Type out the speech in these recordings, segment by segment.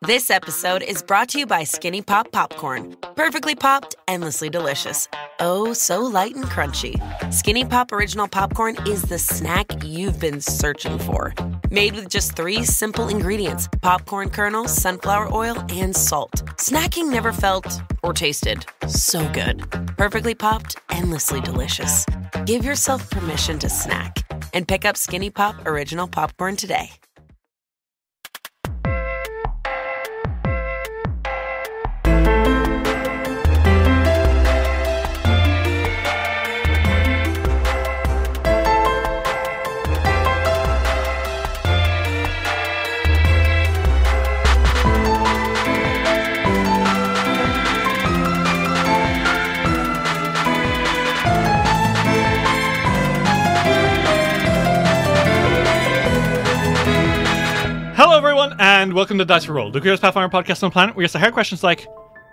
This episode is brought to you by Skinny Pop Popcorn. Perfectly popped, endlessly delicious. Oh, so light and crunchy. Skinny Pop Original Popcorn is the snack you've been searching for. Made with just 3 simple ingredients: popcorn kernels, sunflower oil, and salt. Snacking never felt or tasted so good. Perfectly popped, endlessly delicious. Give yourself permission to snack and pick up Skinny Pop Original Popcorn today. Hello everyone, and welcome to Dice Roll, the greatest Pathfinder podcast on the planet, where you ask the hard questions like,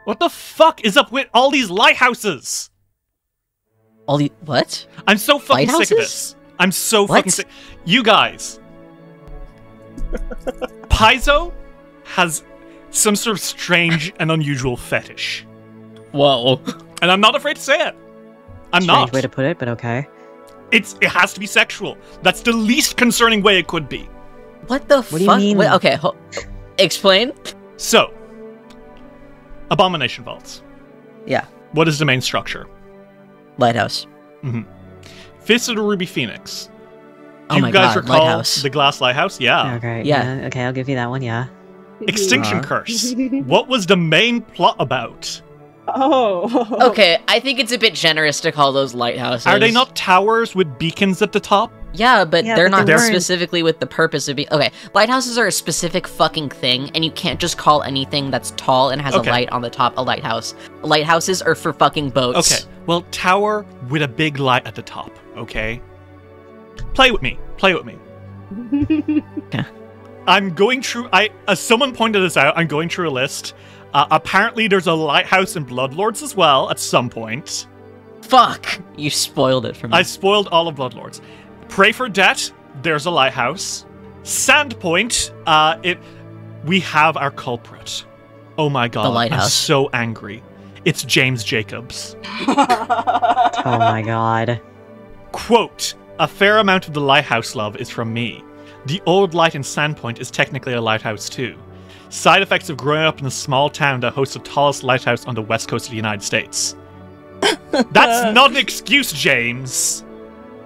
what the fuck is up with all these lighthouses? All the what? I'm so fucking sick of this. I'm so fucking sick. You guys. Paizo has some sort of strange and unusual fetish. Whoa. And I'm not afraid to say it. I'm Strange not. way to put it, but okay. It has to be sexual. That's the least concerning way it could be. What the fuck? What do you mean? Wait, okay, explain. So, Abomination Vaults. Yeah. What is the main structure? Lighthouse. Mm-hmm. Fist of the Ruby Phoenix. Oh Do my you guys god, recall lighthouse. the Glass Lighthouse? Yeah. Okay, Yeah. okay, I'll give you that one, yeah. Extinction Curse. What was the main plot about? Oh. Okay, I think it's a bit generous to call those lighthouses. Are they not towers with beacons at the top? Yeah, but Yeah, they're but not they weren't. specifically with the purpose of being... Okay, lighthouses are a specific fucking thing, and you can't just call anything that's tall and has Okay. a light on the top a lighthouse. Lighthouses are for fucking boats. Okay, well, tower with a big light at the top, okay? Play with me. Play with me. Okay. I'm going through... as someone pointed this out, I'm going through a list. Apparently, there's a lighthouse in Bloodlords as well, at some point. Fuck! You spoiled it for me. I spoiled all of Bloodlords. Pray for Debt, there's a lighthouse. Sandpoint, we have our culprit. Oh my god, The lighthouse. I'm so angry. It's James Jacobs. Oh my god. Quote, a fair amount of the lighthouse love is from me. The old light in Sandpoint is technically a lighthouse too. Side effects of growing up in a small town that hosts the tallest lighthouse on the west coast of the United States. That's not an excuse, James.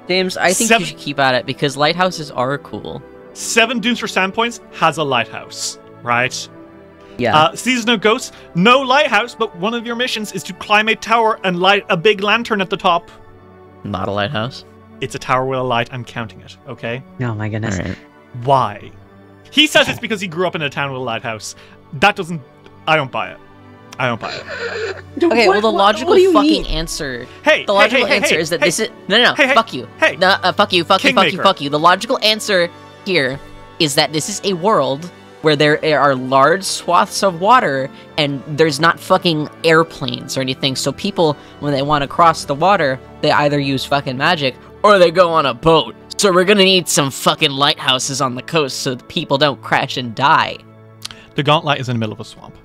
James, I think Seven- you should keep at it, because lighthouses are cool. 7 Dunes for Sandpoints has a lighthouse, right? Yeah. Season of Ghosts, no lighthouse, but one of your missions is to climb a tower and light a big lantern at the top. Not a lighthouse. It's a tower with a light, I'm counting it, okay? Oh my goodness. Alright. Why? He says it's because he grew up in a town with a lighthouse. That doesn't... I don't buy it. I don't buy it. Okay, well, the logical what do you fucking mean? answer... Hey, The logical hey, answer hey, is that hey, this is... No, hey, hey, fuck you. hey. No, fuck you, fuck you, fuck you, Kingmaker. fuck you. The logical answer here is that this is a world where there are large swaths of water and there's not fucking airplanes or anything, so people, when they want to cross the water, they either use fucking magic or they go on a boat. So we're gonna need some fucking lighthouses on the coast so that people don't crash and die. The Gauntlet is in the middle of a swamp.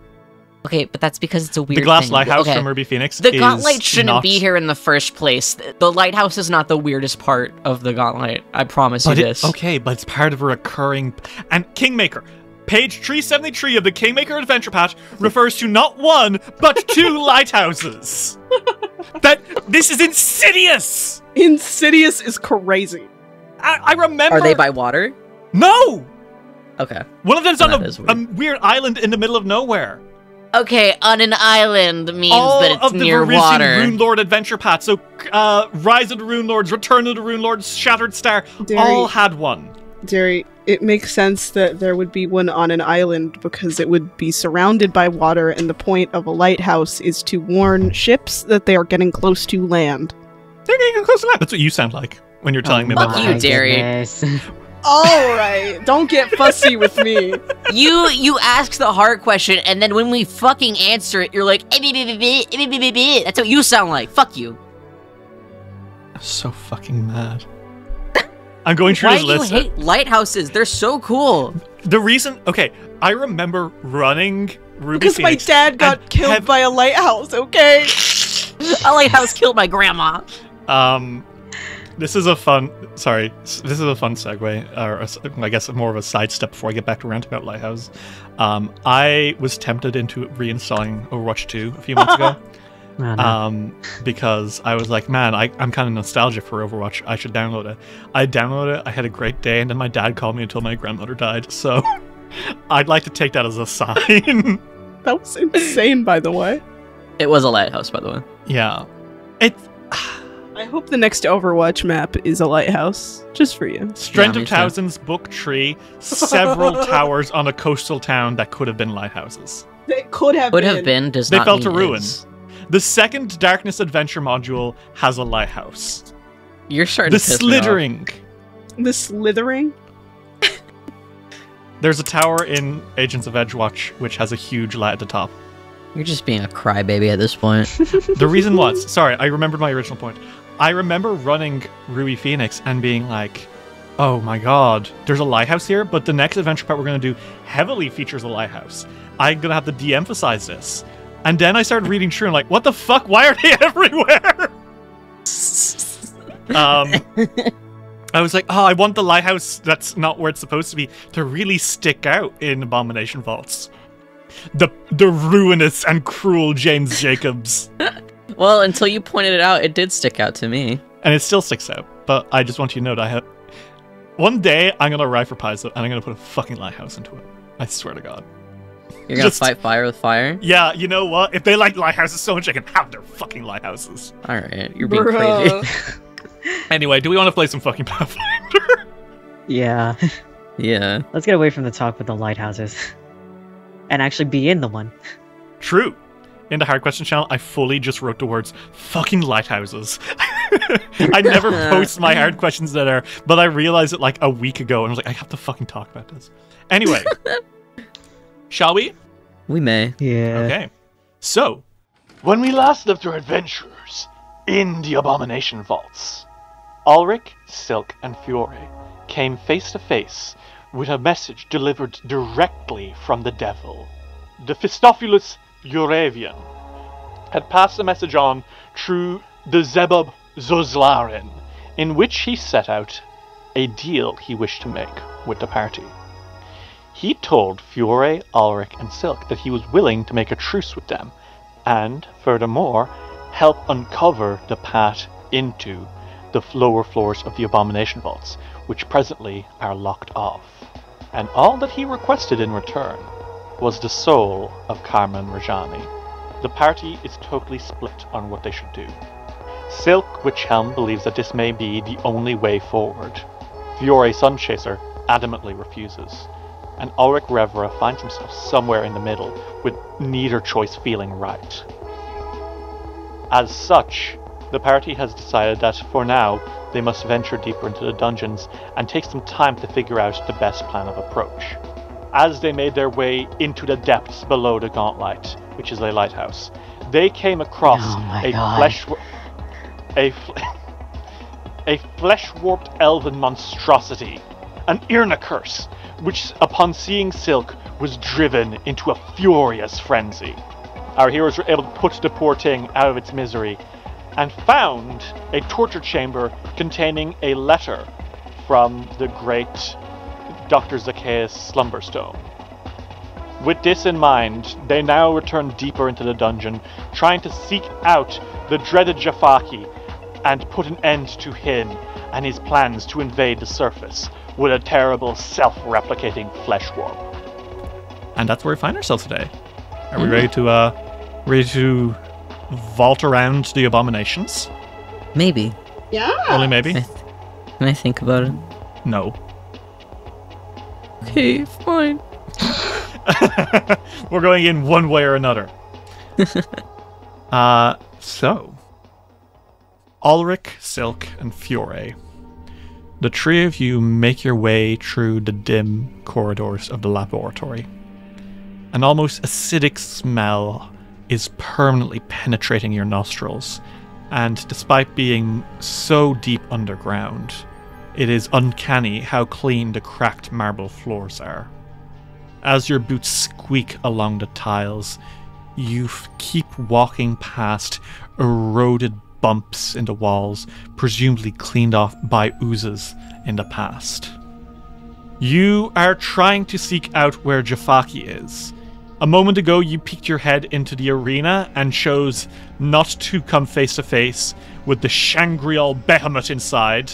Okay, but that's because it's a weird The Glass thing. Lighthouse Okay. from Ruby Phoenix The is Gauntlet shouldn't not... be here in the first place. The lighthouse is not the weirdest part of the Gauntlet. I promise you this. Okay, but it's part of a recurring... And Kingmaker. Page 373 of the Kingmaker Adventure Patch refers to not one, but 2 lighthouses. This is insidious! Insidious is crazy. I remember... Are they by water? No! Okay. One of them's on That a is weird. weird island in the middle of nowhere. Okay, on an island means All that it's of the near Verizian water. Rune Lord Adventure Path, so Rise of the Rune Lords, Return of the Rune Lords, Shattered Star, all had one. Jerry, it makes sense that there would be one on an island because it would be surrounded by water, and the point of a lighthouse is to warn ships that they are getting close to land. They're getting close to that. That's what you sound like when you're telling me about Fuck that. you, Derry. goodness. Alright, don't get fussy with me. You ask the hard question, and then when we fucking answer it, you're like, that's what you sound like. Fuck you. I'm so fucking mad. I'm going through Why this do you list. hate lighthouses? They're so cool. The reason, okay, I remember running Ruby Because my Phoenix dad got and killed by a lighthouse, okay? A lighthouse killed my grandma. This is a fun segue, or I guess more of a sidestep before I get back to rant about Lighthouse. I was tempted into reinstalling Overwatch 2 a few months ago. Oh, no. Because I was like, man, I'm kind of nostalgic for Overwatch. I should download it. I downloaded it, I had a great day, and then my dad called me until my grandmother died, so I'd like to take that as a sign. That was insane, by the way. It was a lighthouse, by the way. Yeah. I hope the next Overwatch map is a lighthouse, just for you. Strength Yeah, me of too. Thousands, Book Tree, several towers on a coastal town that could have been lighthouses. They could have Would have been does They not fell mean to ruin. is. The second Darkness Adventure module has a lighthouse. You're starting The to piss me off. Slithering. The slithering? There's a tower in Agents of Edgewatch which has a huge light at the top. You're just being a crybaby at this point. The reason was, sorry, I remembered my original point. I remember running Ruby Phoenix and being like, oh my god, there's a lighthouse here, but the next adventure part we're going to do heavily features a lighthouse. I'm going to have to de-emphasize this. And then I started reading through and like, what the fuck? Why are they everywhere? I was like, oh, I want the lighthouse that's not where it's supposed to be to really stick out in Abomination Vaults. The ruinous and cruel James Jacobs. Well, until you pointed it out, it did stick out to me. And it still sticks out. But I just want you to know that I have... One day, I'm going to arrive for Paizo, and I'm going to put a fucking lighthouse into it. I swear to God. You're gonna Just- fight fire with fire? Yeah, you know what? If they like lighthouses so much, they can have their fucking lighthouses. Alright, you're being Bruh. crazy. Anyway, do we want to play some fucking Pathfinder? Yeah. Yeah. Let's get away from the talk with the lighthouses. And actually be in the one. True. In the Hard Question channel, I fully just wrote the words, fucking lighthouses. I never post my hard questions there, but I realized it like a week ago, and I was like, I have to fucking talk about this. Anyway. Shall we? We may. Yeah. Okay. So, when we last left our adventurers in the Abomination Vaults, Alrik, Silk, and Fiore came face to face with a message delivered directly from the devil. The Fistophilus Euravian had passed the message on through the Zebub Zozlaren, in which he set out a deal he wished to make with the party. He told Fiore, Alrik, and Silk that he was willing to make a truce with them, and, furthermore, help uncover the path into the lower floors of the Abomination Vaults, which presently are locked off. And all that he requested in return was the soul of Carmen Rajani. The party is totally split on what they should do. Silk Witchhelm believes that this may be the only way forward. Fiore Sunchaser adamantly refuses, and Alrik Revera finds himself somewhere in the middle, with neither choice feeling right. As such, the party has decided that, for now, they must venture deeper into the dungeons and take some time to figure out the best plan of approach. As they made their way into the depths below the Gauntlet, which is a lighthouse, they came across Oh my a God. a flesh-warped elven monstrosity, an Irna curse, which, upon seeing Silk, was driven into a furious frenzy. Our heroes were able to put the poor thing out of its misery, and found a torture chamber containing a letter from the great Dr. Zacchaeus Slumberstone. With this in mind, they now return deeper into the dungeon, trying to seek out the dreaded Jafaki and put an end to him and his plans to invade the surface with a terrible self-replicating flesh worm. And that's where we find ourselves today. Are we ready to vault around the abominations? Maybe. Yeah. Only maybe? Can I think about it? No. Okay, fine. We're going in one way or another. So, Alrik, Silk, and Fiore. The three of you make your way through the dim corridors of the laboratory. An almost acidic smell is permanently penetrating your nostrils, and despite being so deep underground, it is uncanny how clean the cracked marble floors are. As your boots squeak along the tiles, you keep walking past eroded bumps in the walls, presumably cleaned off by oozes in the past. You are trying to seek out where Jafaki is. A moment ago, you peeked your head into the arena and chose not to come face to face with the Shangri-Al behemoth inside,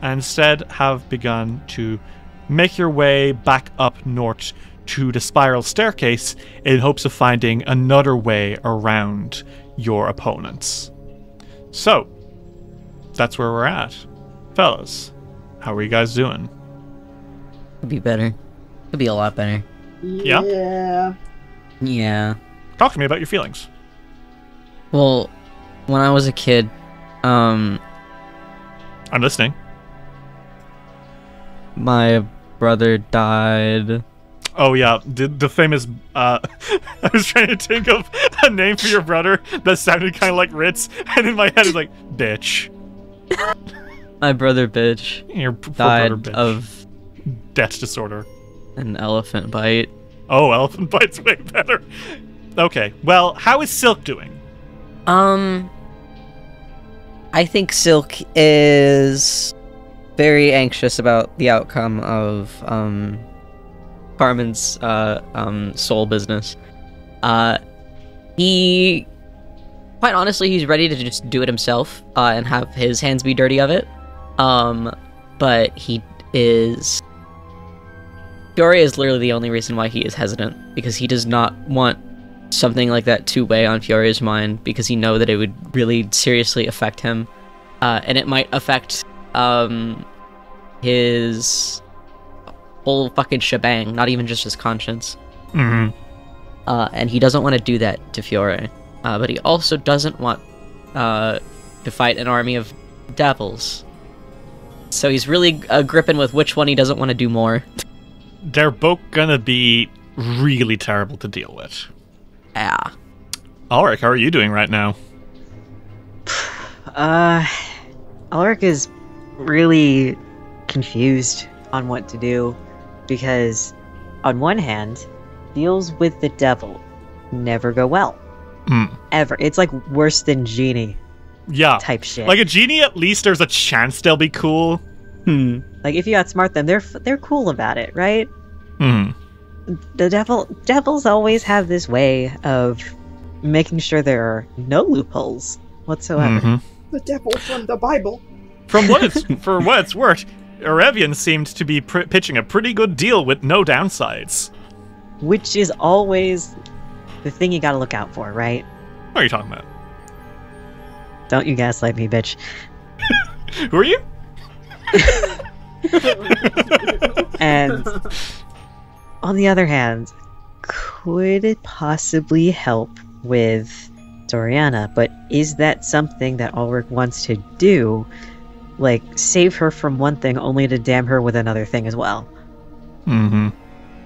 and instead have begun to make your way back up north to the spiral staircase in hopes of finding another way around your opponents. So, that's where we're at. Fellas, how are you guys doing? Could be better. Could be a lot better. Yeah? Yeah. Talk to me about your feelings. Well, when I was a kid, I'm listening. my brother died. Oh yeah, the famous, I was trying to think of a name for your brother that sounded kind of like Ritz, and in my head it's like, bitch. My brother bitch Your poor died brother, bitch. of Death disorder. an elephant bite. Oh, elephant bite's way better. Okay, well, how is Silk doing? I think Silk is very anxious about the outcome of Carmen's soul business. He, quite honestly, he's ready to just do it himself and have his hands be dirty of it. But he is. Fiore is literally the only reason why he is hesitant, because he does not want something like that to weigh on Fiore's mind, because he knows that it would really seriously affect him, and it might affect his whole fucking shebang, not even just his conscience. Mm-hmm. And he doesn't want to do that to Fiore, but he also doesn't want to fight an army of devils. So he's really gripping with which one he doesn't want to do more. They're both gonna be really terrible to deal with. Yeah. Alrik, how are you doing right now? Alrik is really confused on what to do, because on one hand, deals with the devil never go well. Ever. It's like worse than Genie Yeah. type shit. Like a genie, at least there's a chance they'll be cool. Like if you outsmart them, they're cool about it, right? The devils always have this way of making sure there are no loopholes whatsoever. The devil from the Bible. For what it's worth, Erevian seemed to be pitching a pretty good deal with no downsides. Which is always the thing you gotta look out for, right? What are you talking about? Don't you gaslight me, bitch. Who are you? And on the other hand, could it possibly help with Doriana? But is that something that Alrik wants to do? Like, save her from one thing only to damn her with another thing as well? Out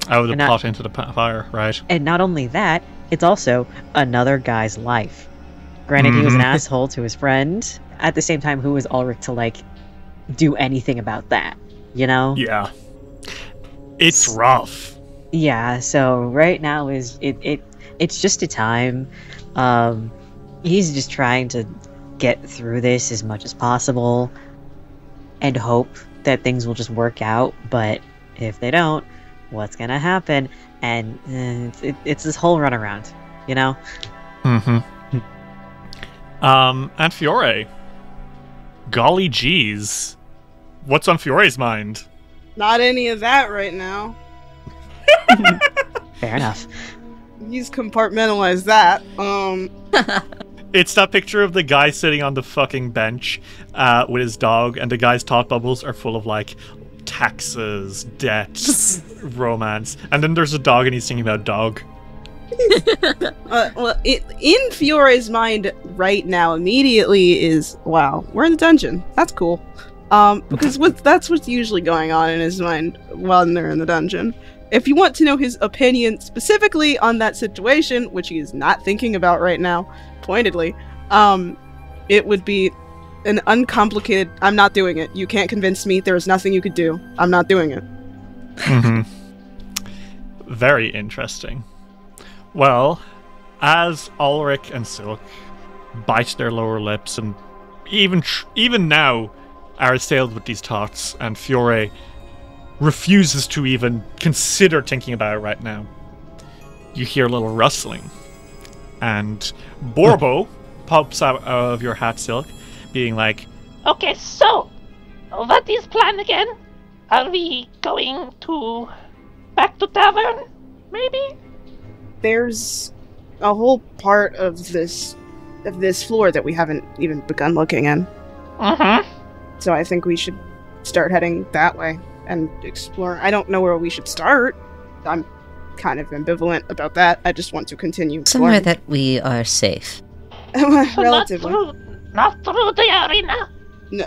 of the pot into the fire, right? And not only that, it's also another guy's life. Granted, he was an asshole to his friend. At the same time, who is Alrik to, like, do anything about that? You know? Yeah. It's rough. Yeah, so right now it's just a time. He's just trying to get through this as much as possible and hope that things will just work out, but if they don't, what's gonna happen? And it's this whole runaround, you know? And Fiore. Golly geez. What's on Fiore's mind? Not any of that right now. Fair enough. He's compartmentalized that. It's that picture of the guy sitting on the fucking bench with his dog, and the guy's thought bubbles are full of, like, taxes, debt, romance. And then there's a dog, and he's thinking about dog. Well, in Fiore's mind right now, immediately is, wow, we're in the dungeon. That's cool. Because that's what's usually going on in his mind while they're in the dungeon. If you want to know his opinion specifically on that situation, which he is not thinking about right now, pointedly, it would be, an uncomplicated, I'm not doing it. You can't convince me. There is nothing you could do. I'm not doing it. Mm-hmm. Very interesting. Well, as Alrik and Silk bite their lower lips and even now are assailed with these thoughts, and Fiore refuses to even consider thinking about it right now, you hear a little rustling, and Borbo pops out of your hat, Silk, being like, Okay, so, what is plan again? Are we going back to tavern, maybe? There's a whole part of this floor that we haven't even begun looking in. So I think we should start heading that way and explore. I don't know where we should start. I'm kind of ambivalent about that. I just want to continue Somewhere exploring. that we are safe. Relatively. Not through the arena.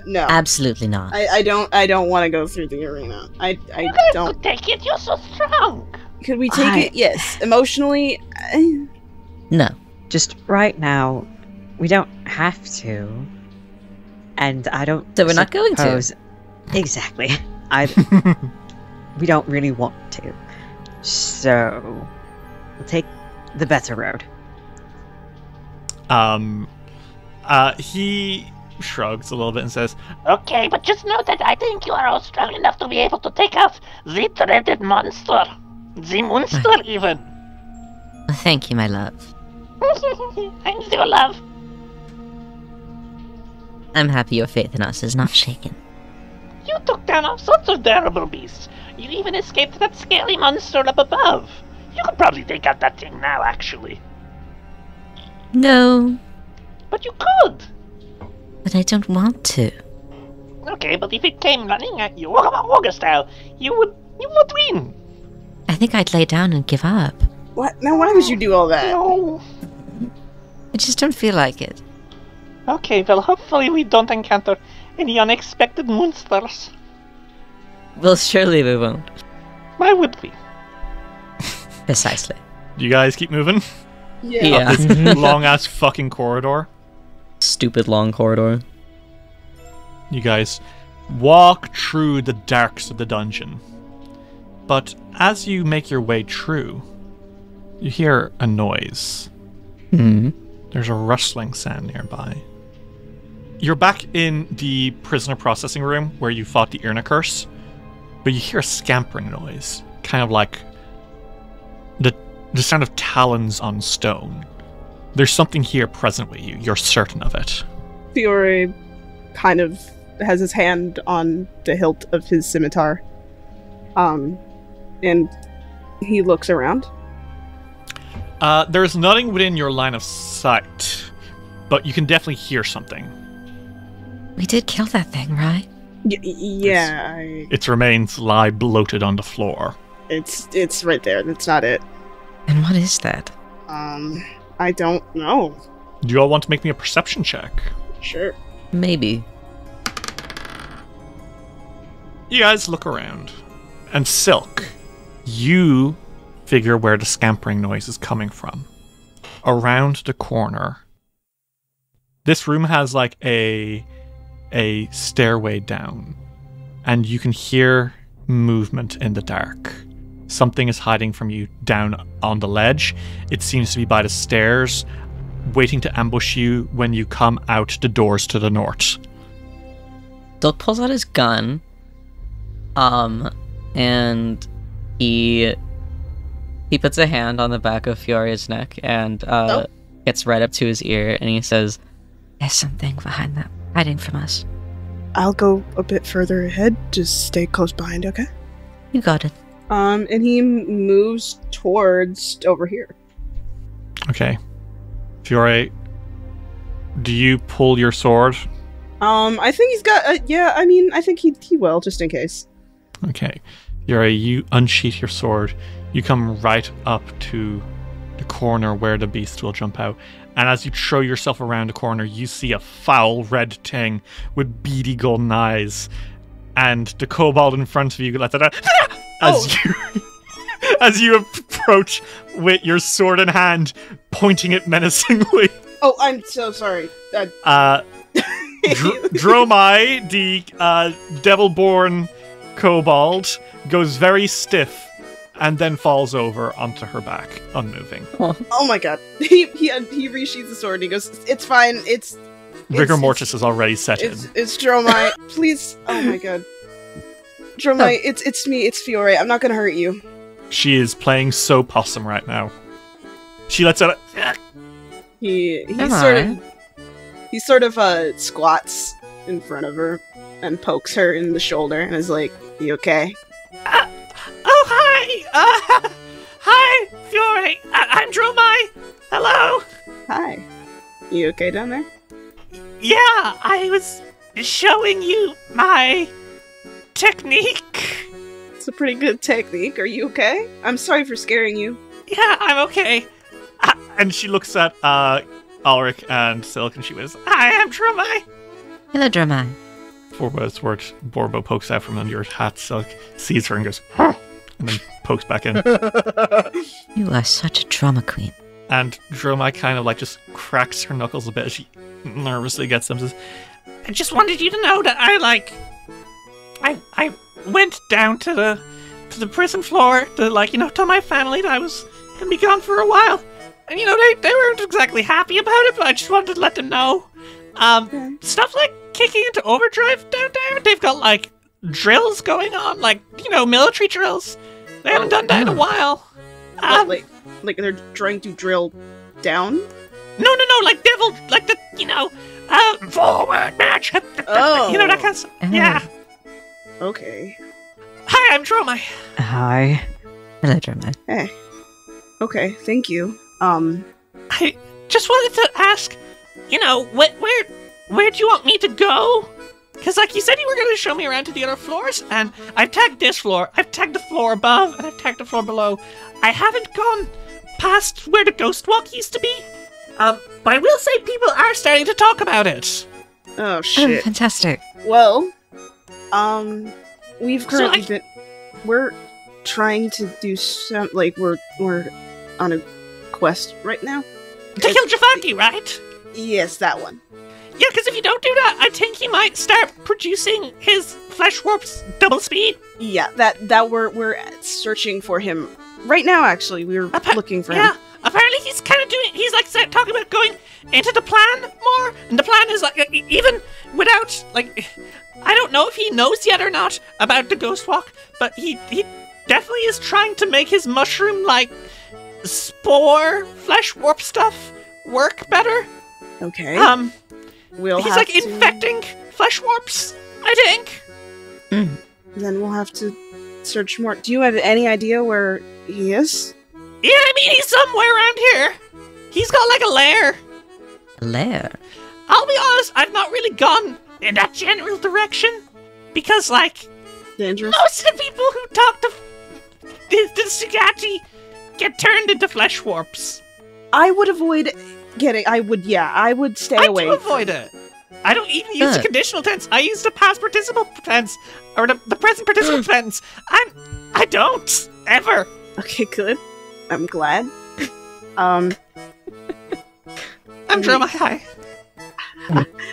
No. Absolutely not. I don't want to go through the arena. I You guys don't. could take it. You're so strong. Could we take it? Yes. Emotionally. No. Just right now, we don't have to. And I don't. So we're not going to. suppose- Exactly. We don't really want to. So we'll take the better road. he shrugs a little bit and says, Okay, but just know that I think you are all strong enough to be able to take out the dreaded monster. The monster, even. Thank you, my love. Thanks, your love. I'm happy your faith in us is not shaken. You took down all sorts of terrible beasts. You even escaped that scaly monster up above. You could probably take out that thing now, actually. No, But you could. but I don't want to. Okay, but if it came running at you, Wogga style, you would win. I think I'd lay down and give up. What? Now, why would you do all that? No. I just don't feel like it. Okay, well, hopefully we don't encounter any unexpected monsters. Well, surely we won't. Why would we? Precisely. do you guys keep moving? Yeah. Up this long-ass fucking corridor. Stupid long corridor. You guys walk through the darks of the dungeon. But as you make your way through, you hear a noise. Hmm. There's a rustling sound nearby. You're back in the prisoner processing room where you fought the Irna curse, but you hear a scampering noise, kind of like the sound of talons on stone. There's something here present with you. You're certain of it. Fiore kind of has his hand on the hilt of his scimitar. And he looks around. There's nothing within your line of sight, but you can definitely hear something. We did kill that thing, right? Yeah, Its remains lie bloated on the floor. it's right there. That's not it. And what is that? I don't know. Do you all want to make me a perception check? Sure. Maybe. You guys look around. And Silk, you figure where the scampering noise is coming from. Around the corner. This room has like a stairway down. And you can hear movement in the dark. Something is hiding from you down on the ledge. It seems to be by the stairs, waiting to ambush you when you come out the doors to the north. Silk pulls out his gun. And he puts a hand on the back of Fiore's neck and gets right up to his ear, and he says, "There's something behind them, hiding from us." I'll go a bit further ahead. Just stay close behind, okay? You got it. And he moves towards over here. Okay. Fiore, do you pull your sword? I think he's got. Yeah, I mean, I think he will, just in case. Okay. Fiore, you unsheath your sword. You come right up to the corner where the beast will jump out. And as you throw yourself around the corner, you see a foul red thing with beady golden eyes. And the kobold in front of you lets it out as you approach with your sword in hand, pointing it menacingly. Oh, I'm so sorry. Dromai, the devil-born kobold, goes very stiff and then falls over onto her back, unmoving. Oh my god. He resheathes the sword and he goes, it's fine, Rigor mortis is already set in. It's Dromai. Please. Oh my god. Dromai, it's me, it's Fiore. I'm not gonna hurt you. She is playing so possum right now. She lets out a... He sort of squats in front of her and pokes her in the shoulder and is like, "You okay?" Oh, hi! Hi, Fiore! I'm Dromai! Hello! Hi. You okay down there? Yeah, I was showing you my technique. It's a pretty good technique. Are you okay? I'm sorry for scaring you. Yeah, I'm okay. And she looks at Alrik and Silk and she goes, I am Dromai! Hello, Dromai. For what it's worth, Borbo pokes out from under your hat. Silk sees her and goes, huh, and then pokes back in. You are such a drama queen. And Dromai kind of like just cracks her knuckles a bit as she nervously gets them. Says, I just wanted you to know that I went down to the prison floor to tell my family that I was gonna be gone for a while. And they weren't exactly happy about it, but I just wanted to let them know. Stuff like kicking into overdrive down there, they've got like drills going on, military drills. They haven't done that in a while. Like they're trying to drill down? No, like devil, forward march. Oh. That kind of stuff. Yeah. Okay. Hi, I'm Dromai. Hi. Hello, Dromai. Hey. Okay, thank you. I just wanted to ask, where do you want me to go? Because, you said you were going to show me around to the other floors, and I've tagged this floor, I've tagged the floor above, and I've tagged the floor below. I haven't gone past where the ghost walk used to be. But I will say people are starting to talk about it. Oh, shit. Oh, fantastic. Well, we've currently we're trying to do some, we're on a quest right now. To kill Jafaki, right? Yes, that one. Yeah, because if you don't do that, I think he might start producing his flesh warps double speed. Yeah, that we're searching for him right now. Actually, we're looking for him. Yeah, apparently he's kind of he's talking about going into the plan more, and the plan is even without I don't know if he knows yet or not about the ghost walk, but he definitely is trying to make his mushroom spore flesh warp stuff work better. Okay. He's infecting flesh warps, I think. Then we'll have to search more. Do you have any idea where he is? Yeah, I mean, he's somewhere around here. He's got a lair. A lair? I'll be honest, I've not really gone in that general direction. Because, dangerous? most of the people who talk to the seugathi get turned into flesh warps. I would avoid I would stay away. I do avoid it. I don't even use the conditional tense. I use the past participle tense, or the present participle tense. I don't ever. Okay, good. I'm glad. I'm Dromai. Hi.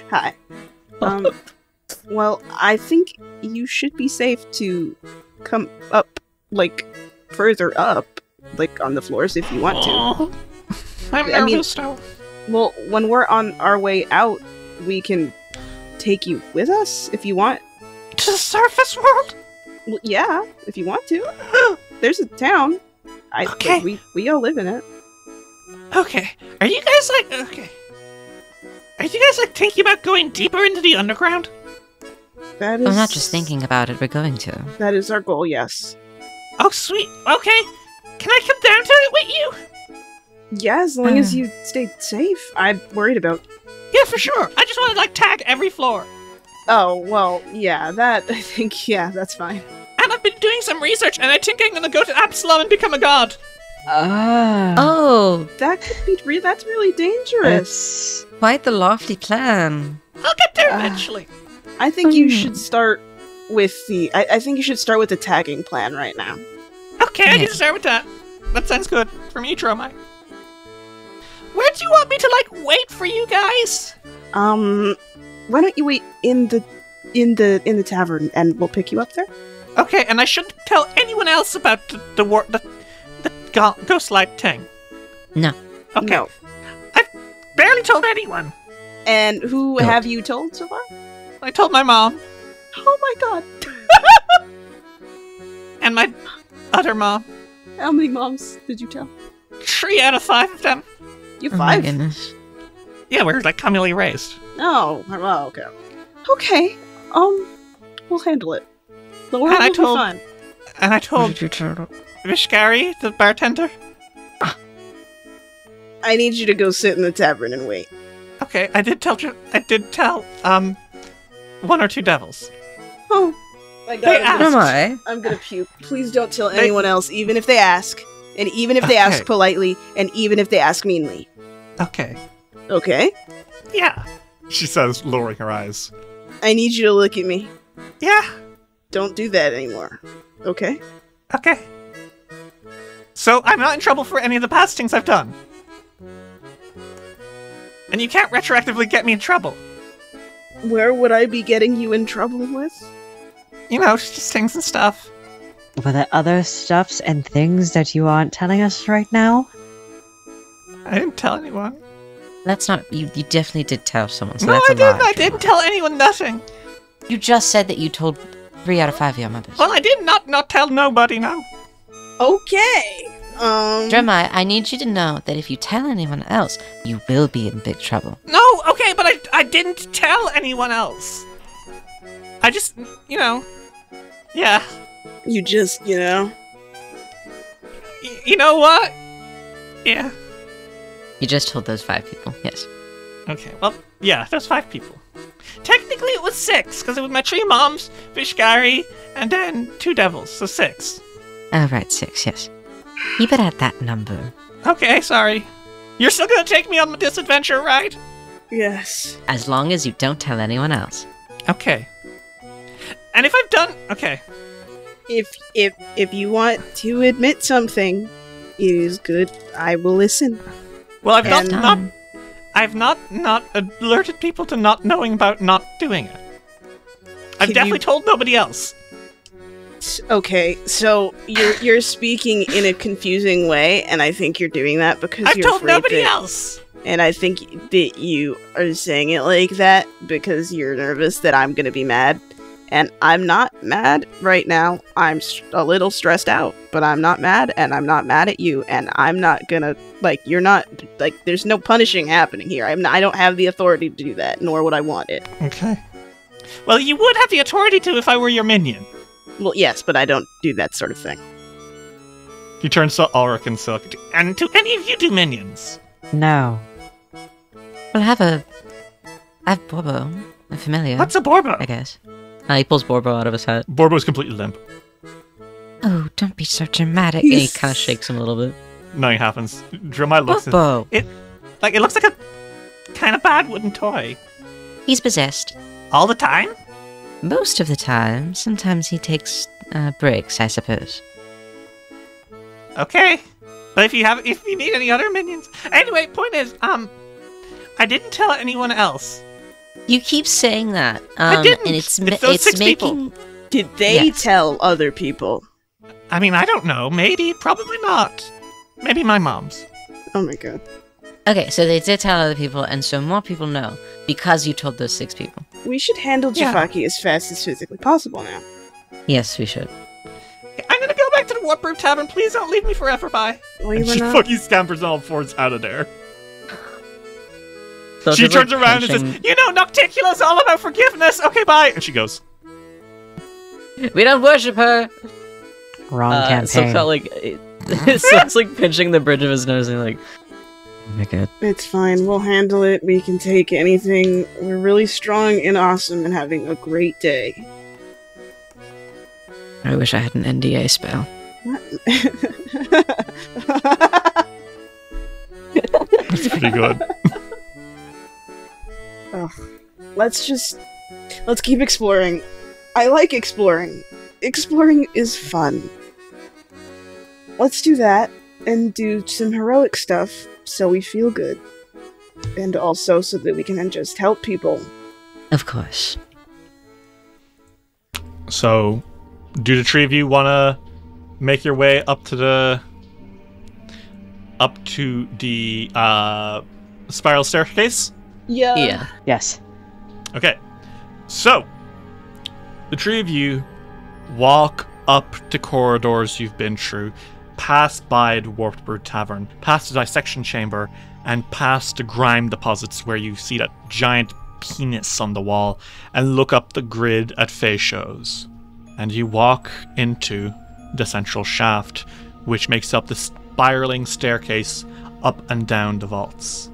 Hi. Well, I think you should be safe to come up, further up, on the floors if you want to. I'm nervous now. Well, when we're on our way out, we can take you with us if you want. To the surface world? Well, yeah, if you want to. There's a town. Okay. We all live in it. Okay. Are you guys thinking about going deeper into the underground? That is. I'm not just thinking about it, we're going to. That is our goal, yes. Oh, sweet. Okay. Can I come down to it with you? Yeah, as long as you stay safe. I'm worried about. Yeah, for sure. I just want to tag every floor. Oh, well, yeah, I think, that's fine. And I've been doing some research, and I think I'm gonna go to Absalom and become a god. Oh, that could be that's really dangerous. That's quite the lofty plan. I'll get there eventually. I think you should start with I think you should start with the tagging plan right now. Okay, I can start with that. That sounds good for me, Dromai. Where do you want me to wait for you guys? why don't you wait in the tavern, and we'll pick you up there? Okay, and I shouldn't tell anyone else about the ghost light thing. No. Okay. No. I've barely told anyone. And who Good. have you told so far? I told my mom Oh my god. and my other mom. How many moms did you tell? 3 out of 5 of them. You Oh my 5? goodness. Yeah, we're like communally raised. Oh, okay. Okay, we'll handle it. The world And I will told- be fine. And I told Vishkari, the bartender. I need you to go sit in the tavern and wait. Okay, I did tell 1 or 2 devils. Oh, my They god, asked. I'm gonna puke. Please don't tell anyone else, even if they ask. And even if they ask Okay. politely, and even if they ask meanly. Okay. Okay? Yeah. She says, lowering her eyes. I need you to look at me. Yeah. Don't do that anymore. Okay? Okay. So I'm not in trouble for any of the past things I've done. And you can't retroactively get me in trouble. Where would I be getting you in trouble with? You know, just things and stuff. Were there other stuffs and things that you aren't telling us right now? I didn't tell anyone. That's not. You definitely did tell someone, so No, that's I a didn't. lie. I didn't tell anyone nothing. You just said that you told 3 out of 5 of your members. Well, I did not tell nobody, no. Okay. Jeremiah, I need you to know that if you tell anyone else, you will be in big trouble. No, okay, but I didn't tell anyone else. I just, you know, yeah. You just, You know what? Yeah. You just told those 5 people, yes. Okay, well, yeah, there's 5 people. Technically it was 6, because it was my 3 moms, Vishkari, and then 2 devils, so 6. Oh, right, 6, yes. Keep it at that number. Okay, sorry. You're still gonna take me on this adventure, right? Yes. As long as you don't tell anyone else. Okay. And if I've done... Okay. If you want to admit something, it is good. I will listen. Well, I've And- not alerted people to not knowing about not doing it. I've Can definitely you- told nobody else. Okay, so you're speaking in a confusing way, and I think you're doing that because I've you're told afraid nobody that- else. And I think that you are saying it like that because you're nervous that I'm gonna be mad. And I'm not mad right now. I'm a little stressed out, but I'm not mad, and I'm not mad at you, and I'm not gonna, you're not, there's no punishing happening here. I don't have the authority to do that, nor would I want it. Okay. Well, you would have the authority to if I were your minion. Well, yes, but I don't do that sort of thing. He turns to Alrik and Silk. And do any of you do minions? No. Well, I have Borbo, a familiar, What's a Borbo? I guess. He pulls Borbo out of his hat. Borbo's completely limp. Oh, don't be so dramatic. And he kind of shakes him a little bit. Nothing happens. Jeremiah looks at Borbo! It looks like a kind of bad wooden toy. He's possessed. All the time? Most of the time. Sometimes he takes breaks, I suppose. Okay. But if you need any other minions. Anyway, point is, I didn't tell anyone else. You keep saying that. I didn't. And It's those 6 making... Did they Yes. tell other people? I mean, I don't know. Maybe. Probably not. Maybe my mom's. Oh my god. Okay, so they did tell other people, and so more people know because you told those 6 people. We should handle Yeah. Jafaki as fast as physically possible now. Yes, we should. I'm gonna go back to the Warp Room Tavern. Please don't leave me forever, bye. We and were she not- fucking scampers on all fours out of there. So She just, turns like, around and pinching- says, You know, Nocticula's all about forgiveness. Okay, bye. and she goes, We don't worship her! Wrong So campaign. it felt like... It sounds like pinching the bridge of his nose and like... Oh my god. It's fine. We'll handle it. We can take anything. We're really strong and awesome and having a great day. I wish I had an NDA spell. it's pretty good. Let's keep exploring. I like exploring. Exploring is fun. Let's do that and do some heroic stuff so we feel good. And also so that we can just help people Of course. So, do the three of you want to make your way up to the spiral staircase? Yeah. Yes. Okay. So, the three of you walk up the corridors you've been through, past by the Warped Brood Tavern, past the dissection chamber, and past the grime deposits where you see that giant penis on the wall, and look up the grid at face shows. And you walk into the central shaft, which makes up the spiraling staircase up and down the vaults.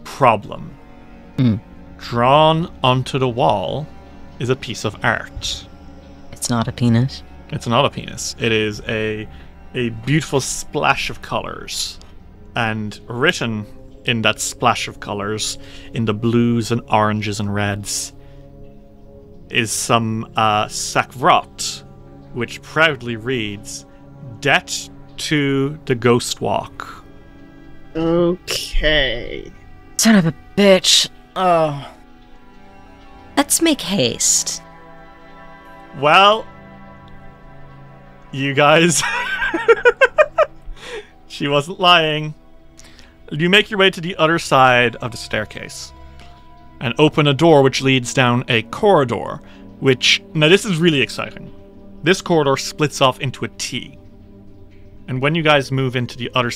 Problem. Drawn onto the wall is a piece of art. It's not a penis. It's not a penis. It is a beautiful splash of colors. And written in that splash of colors, in the blues and oranges and reds, is some Sakvrot, which proudly reads, "Debt to the Ghost Walk." Okay. Son of a bitch. Oh. Let's make haste. Well, you guys... She wasn't lying. You make your way to the other side of the staircase and open a door which leads down a corridor, which... Now, this is really exciting. This corridor splits off into a T. And when you guys move into the other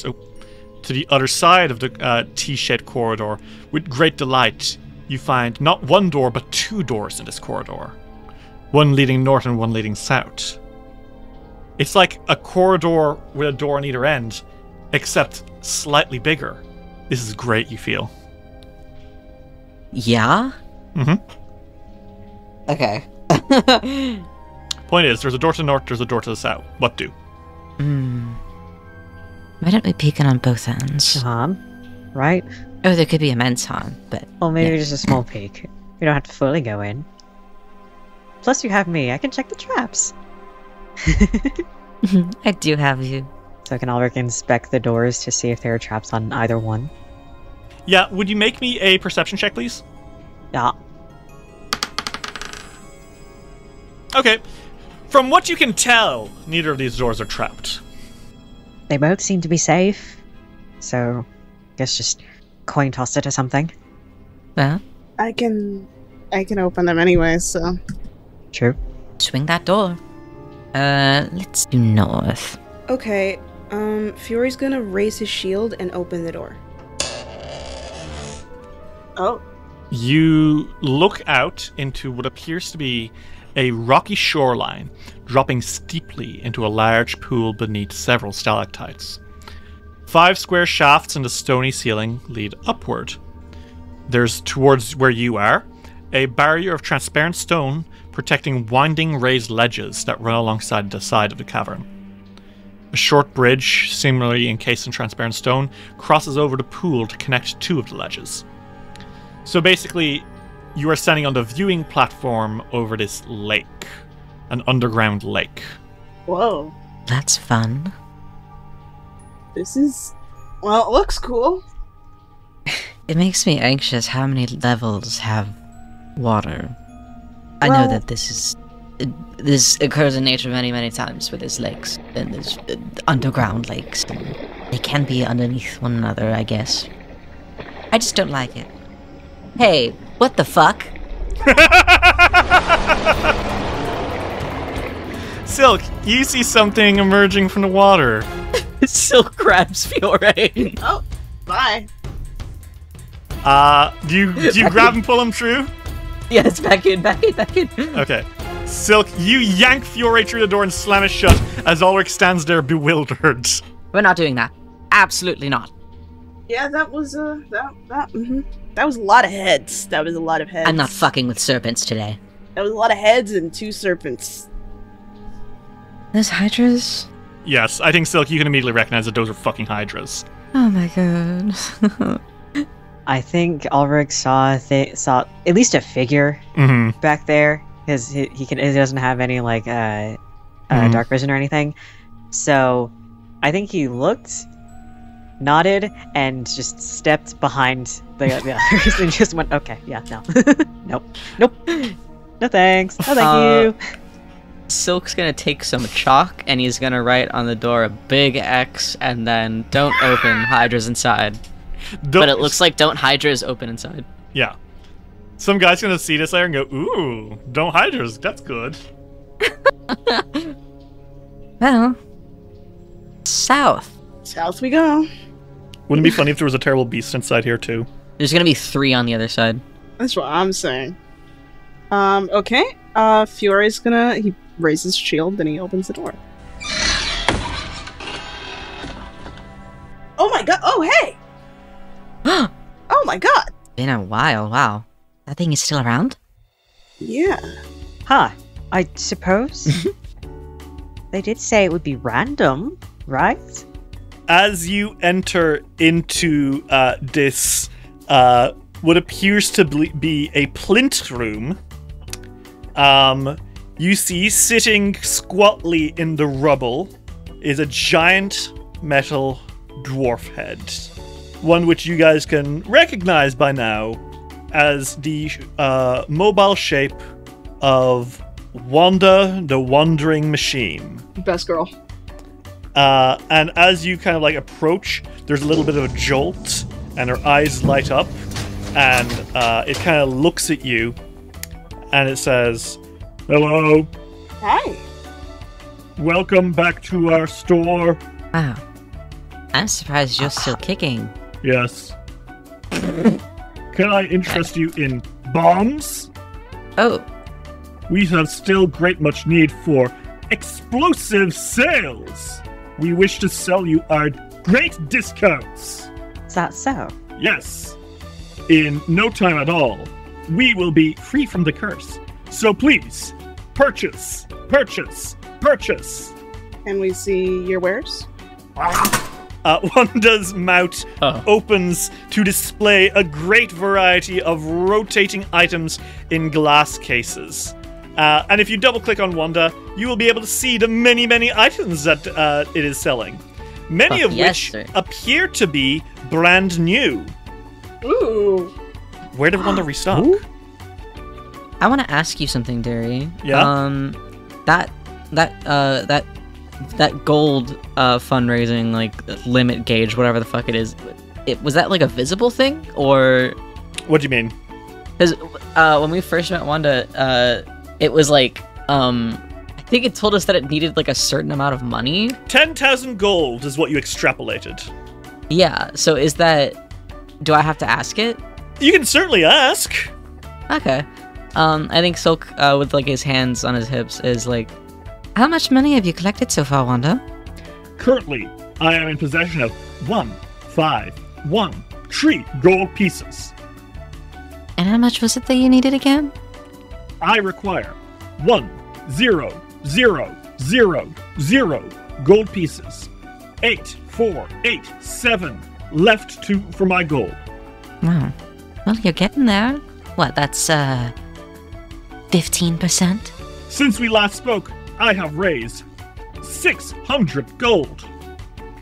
side of the T-shaped corridor, with great delight, you find not one door, but two doors in this corridor. One leading north and one leading south. It's like a corridor with a door on either end, except slightly bigger. This is great, you feel. Yeah? Mm-hmm. Okay. Point is, there's a door to the north, there's a door to the south. What do? Why don't we peek in on both ends? Harm, right? Oh, there could be immense harm, but... Well, maybe yeah. just a small peek. You don't have to fully go in. Plus, you have me. I can check the traps. I do have you. So can Alrik inspect the doors to see if there are traps on either one? Yeah, would you make me a perception check, please? Yeah. Okay. From what you can tell, neither of these doors are trapped. They both seem to be safe. So, I guess just coin toss it or something. Well, I can open them anyway, so... True. swing that door. Let's do north. Okay, Fury's gonna raise his shield and open the door. Oh. You look out into what appears to be a rocky shoreline, dropping steeply into a large pool beneath several stalactites. 5 square shafts in the stony ceiling lead upward. There's, towards where you are, a barrier of transparent stone protecting winding raised ledges that run alongside the side of the cavern. A short bridge, similarly encased in transparent stone, crosses over the pool to connect 2 of the ledges. So basically, you are standing on the viewing platform over this lake. An underground lake. Whoa. That's fun. This is... well, it looks cool. It makes me anxious how many levels have water. I know Well- that this occurs in nature many, many times with these lakes. And there's underground lakes. And they can be underneath one another, I guess. I just don't like it. Hey, what the fuck? Silk, you see something emerging from the water. Silk grabs Fiore. Oh, bye. Do you grab and pull him through? Yes, back in. Okay. Silk, you yank Fiore through the door and slam it shut as Alrik stands there bewildered. We're not doing that. Absolutely not. Yeah, that was, that was a lot of heads. That was a lot of heads. I'm not fucking with serpents today. That was a lot of heads and 2 serpents. Those hydras? Yes, I think, Silk, you can immediately recognize that those are fucking hydras. Oh my god. I think Alrik saw at least a figure back there, because he doesn't have any like dark vision or anything. So I think he looked nodded and just stepped behind the others and just went, okay, yeah, no. Nope. No thanks. No thank you. Silk's gonna take some chalk and he's gonna write on the door a big X and then don't open, Hydra's inside. But it looks like don't Hydra's open inside. Yeah. Some guy's gonna see this there and go, ooh, don't Hydra's, that's good. Well, south. South we go. Wouldn't it be funny if there was a terrible beast inside here too? There's gonna be 3 on the other side. That's what I'm saying. Okay. Fiore's gonna... He raises his shield, then he opens the door. Oh my god! Oh, hey! Oh my god! Been a while, wow. That thing is still around? Yeah. Huh. I suppose. They did say it would be random, right? As you enter into this, what appears to be a plinth room, you see sitting squatly in the rubble is a giant metal dwarf head. One which you guys can recognize by now as the mobile shape of Wanda the Wandering Machine. Best girl. And as you kind of like approach, there's a little bit of a jolt, and her eyes light up, and it kind of looks at you, and it says, "Hello. Hi. Welcome back to our store." Wow. I'm surprised you're still kicking. Yes. Can I interest you in bombs? Oh, We have still great much need for explosive sales. We wish to sell you our great discounts. Is that so? Yes. In no time at all, we will be free from the curse. So please, purchase, purchase, purchase. Can we see your wares? Wanda's mouth opens to display a great variety of rotating items in glass cases. And if you double-click on Wanda, you will be able to see the many, many items that it is selling. Many of which appear to be brand new. Ooh. Where did Wanda restock? I want to ask you something, Derry. Yeah? That gold fundraising, like, limit gauge, whatever the fuck it is, was that, like, a visible thing, or... What do you mean? Because when we first met Wanda, it was, like, I think it told us that it needed, like, a certain amount of money. 10,000 gold is what you extrapolated. Yeah, so is that... Do I have to ask it? You can certainly ask. Okay. I think Silk, with, like, his hands on his hips, is, like... How much money have you collected so far, Wanda? Currently, I am in possession of 1,513 gold pieces. And how much was it that you needed again? I require 1,0,0,0 gold pieces. 8,487 left for my goal. Wow. Well, you're getting there. What, that's, 15%? Since we last spoke, I have raised 600 gold.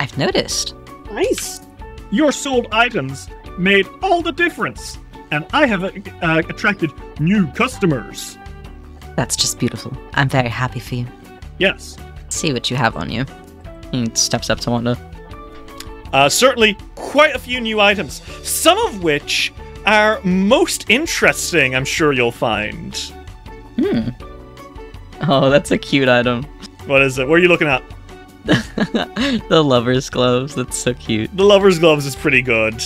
I've noticed. Nice. Your sold items made all the difference, and I have attracted new customers. That's just beautiful. I'm very happy for you. Yes. See what you have on you. He steps up to Wanda. Certainly quite a few new items, some of which are most interesting, I'm sure you'll find. Oh, that's a cute item. What is it? What are you looking at? The lover's gloves. That's so cute. The lover's gloves is pretty good.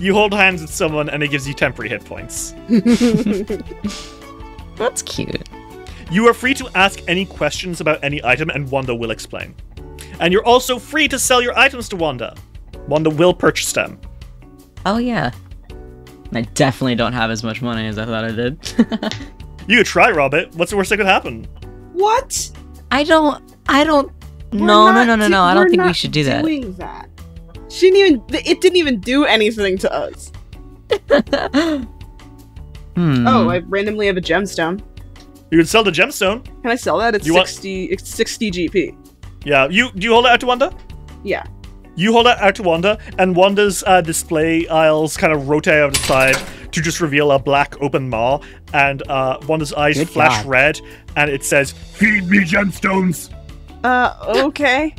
You hold hands with someone and it gives you temporary hit points. That's cute. You are free to ask any questions about any item and Wanda will explain. And you're also free to sell your items to Wanda. Wanda will purchase them. Oh, yeah. I definitely don't have as much money as I thought I did. You could try, Robert. What's the worst that could happen? What? I don't... No. I don't think we should do that. Doing that. She didn't even... It didn't even do anything to us. Oh, I randomly have a gemstone. You could sell the gemstone. Can I sell that? It's 60 GP. Yeah, do you hold it out to Wanda? Yeah. You hold it out to Wanda, and Wanda's display aisles kind of rotate out of the side to just reveal a black open maw, and Wanda's eyes Good flash God. red, and it says, "Feed me gemstones!" Okay.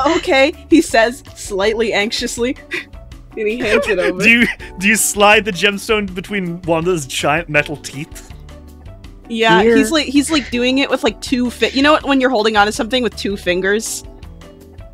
Okay, he says, slightly anxiously. And he hands it over. Do you slide the gemstone between Wanda's giant metal teeth? Yeah, Here. he's like doing it with like you know what, when you're holding onto something with 2 fingers?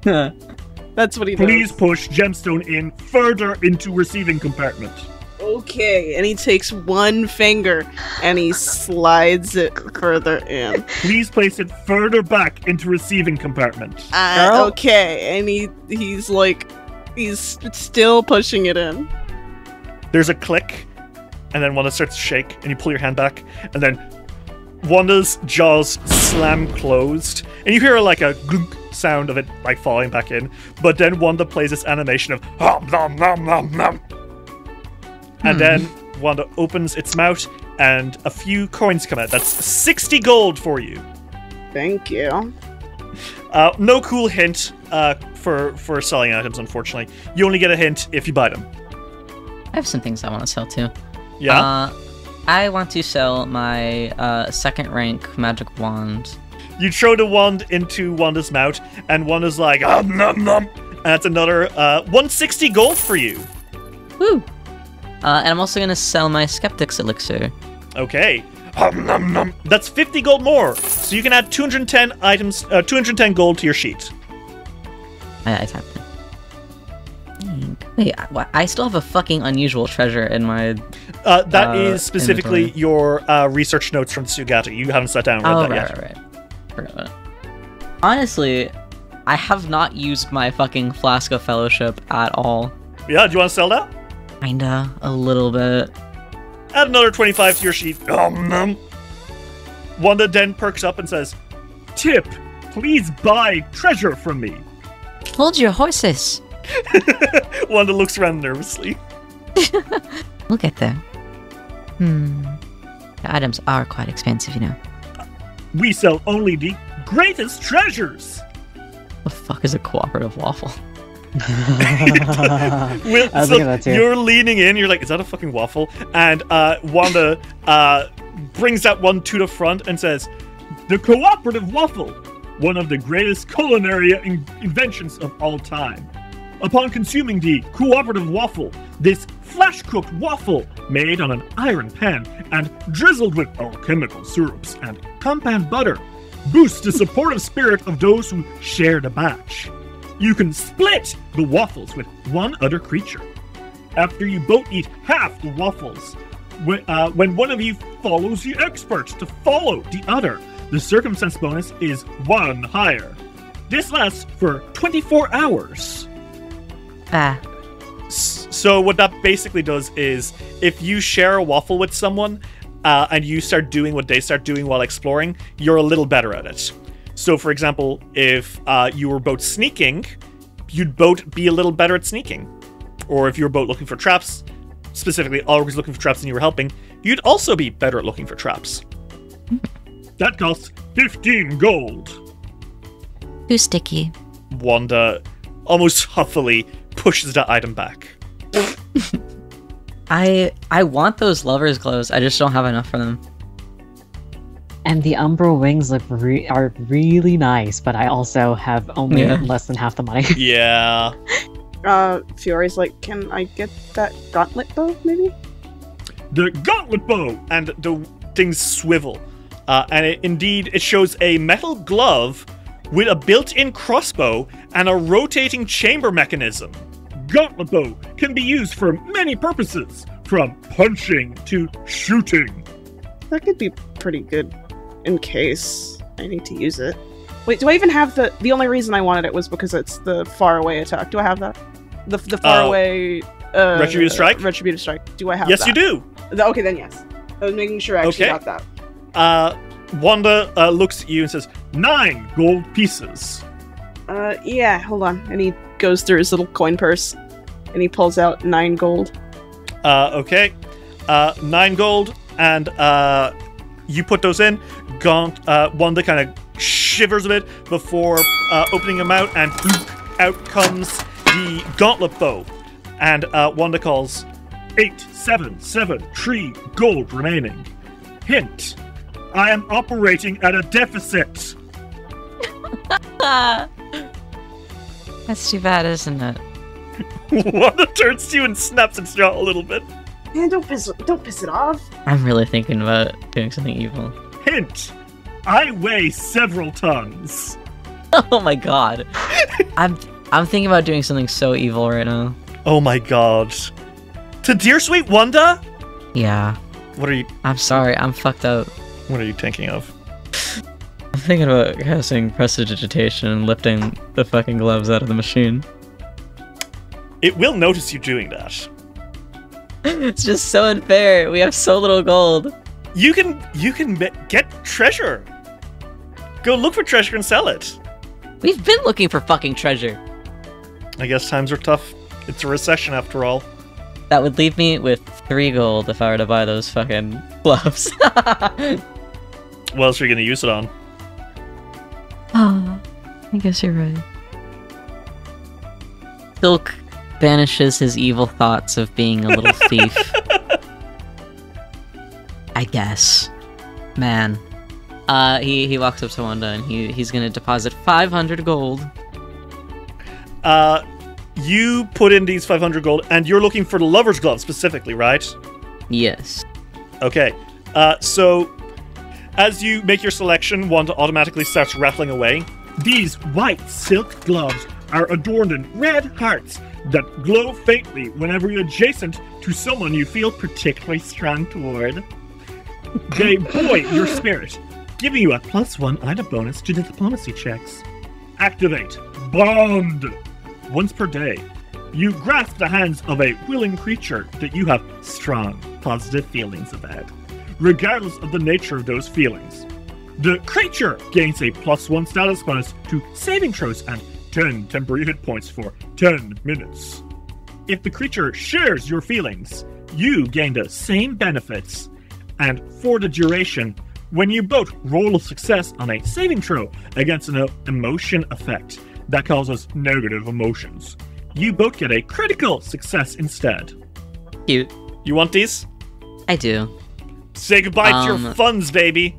That's what he does. Please push gemstone in further into receiving compartment. Okay, and he takes 1 finger and he slides it further in. Please place it further back into receiving compartment. Girl. Okay, and he's still pushing it in. There's a click, and then Wanda starts to shake, and you pull your hand back, and then Wanda's jaws slam closed, and you hear like a glunk sound of it like falling back in, but then Wanda plays this animation of nom nom nom nom. And then Wanda opens its mouth, and a few coins come out. That's 60 gold for you. Thank you. No cool hint for selling items, unfortunately. You only get a hint if you buy them. I have some things I want to sell too. Yeah? I want to sell my 2nd rank magic wand. You throw the wand into Wanda's mouth, and Wanda's like, nom nom. And that's another 160 gold for you. Woo! And I'm also going to sell my Skeptic's elixir. Okay. Nom nom. That's 50 gold more. So you can add 210 items, 210 gold to your sheet. I tapped it. Wait, I still have a fucking unusual treasure in my... That is specifically inventory. your research notes from Seugathi. You haven't sat down and read that yet. Right. Forgot about it. Honestly, I have not used my fucking Flask of Fellowship at all. Yeah, do you want to sell that? Kinda, a little bit. Add another 25 to your sheet. Wanda then perks up and says, "Tip, please buy treasure from me." Hold your horses. Wanda looks around nervously. Look at them. The items are quite expensive, you know. We sell only the greatest treasures. The fuck is a cooperative waffle? I was thinking that too. You're leaning in, you're like, is that a fucking waffle? And Wanda brings that one to the front and says, "The cooperative waffle, one of the greatest culinary inventions of all time. Upon consuming the cooperative waffle, this flash-cooked waffle made on an iron pan and drizzled with alchemical syrups and compound butter boosts the supportive spirit of those who share the batch. You can split the waffles with one other creature. After you both eat half the waffles, when one of you follows the expert to follow the other, the circumstance bonus is 1 higher. This lasts for 24 hours. So what that basically does is, if you share a waffle with someone, and you start doing what they start doing while exploring, you're a little better at it. So, for example, if you were both sneaking, you'd both be a little better at sneaking. Or if you were both looking for traps, specifically Alrik was looking for traps and you were helping, you'd also be better at looking for traps. That costs 15 gold. Too sticky. Wanda almost huffily pushes that item back. I want those lover's gloves. I just don't have enough for them. And the Umbral wings look are really nice, but I also have only less than half the money. Yeah. Fury's like, can I get that gauntlet bow, maybe? The gauntlet bow! And the things swivel. And it shows a metal glove with a built-in crossbow and a rotating chamber mechanism. Gauntlet bow can be used for many purposes, from punching to shooting. That could be pretty good in case I need to use it. Wait, do I even have the only reason I wanted it was because it's the faraway attack. Do I have that? The faraway Retributive strike? Retributive strike. Do I have Yes, that? you do. Okay, then yes. I was making sure I actually got that. Wanda looks at you and says, 9 gold pieces. Yeah, hold on. And he goes through his little coin purse and he pulls out 9 gold. Okay. 9 gold, and you put those in. Wanda kind of shivers a bit before opening them out, and out comes the gauntlet bow. And Wanda calls, 877 gold remaining. Hint, I am operating at a deficit. That's too bad, isn't it? Wanda turns to you and snaps its jaw a little bit. Man, don't piss it off. I'm really thinking about doing something evil. Hint, I weigh several tons. Oh my god. I'm thinking about doing something so evil right now. Oh my god. To dear sweet Wanda? Yeah. What are you I'm sorry, I'm fucked up. What are you thinking of? I'm thinking about casting prestidigitation and lifting the fucking gloves out of the machine. It will notice you doing that. It's just so unfair. We have so little gold. You can get treasure. Go look for treasure and sell it. We've been looking for fucking treasure. I guess times are tough. It's a recession after all. That would leave me with 3 gold if I were to buy those fucking gloves. What else are you going to use it on? Oh, I guess you're right. Silk banishes his evil thoughts of being a little thief. I guess. Man. He walks up to Wanda and he's gonna deposit 500 gold. You put in these 500 gold, and you're looking for the lover's glove specifically, right? Yes. Okay. So as you make your selection, Wanda automatically starts rattling away. These white silk gloves are adorned in red hearts that glow faintly whenever you're adjacent to someone you feel particularly strong toward. They buoy your spirit, giving you a +1 item bonus to the diplomacy checks. Activate Bond once per day. You grasp the hands of a willing creature that you have strong, positive feelings about, regardless of the nature of those feelings. The creature gains a +1 status bonus to saving throws and 10 temporary hit points for 10 minutes. If the creature shares your feelings, you gain the same benefits, and for the duration, when you both roll a success on a saving throw against an emotion effect that causes negative emotions, you both get a critical success instead. Cute. You want these? I do. Say goodbye to your funds, baby.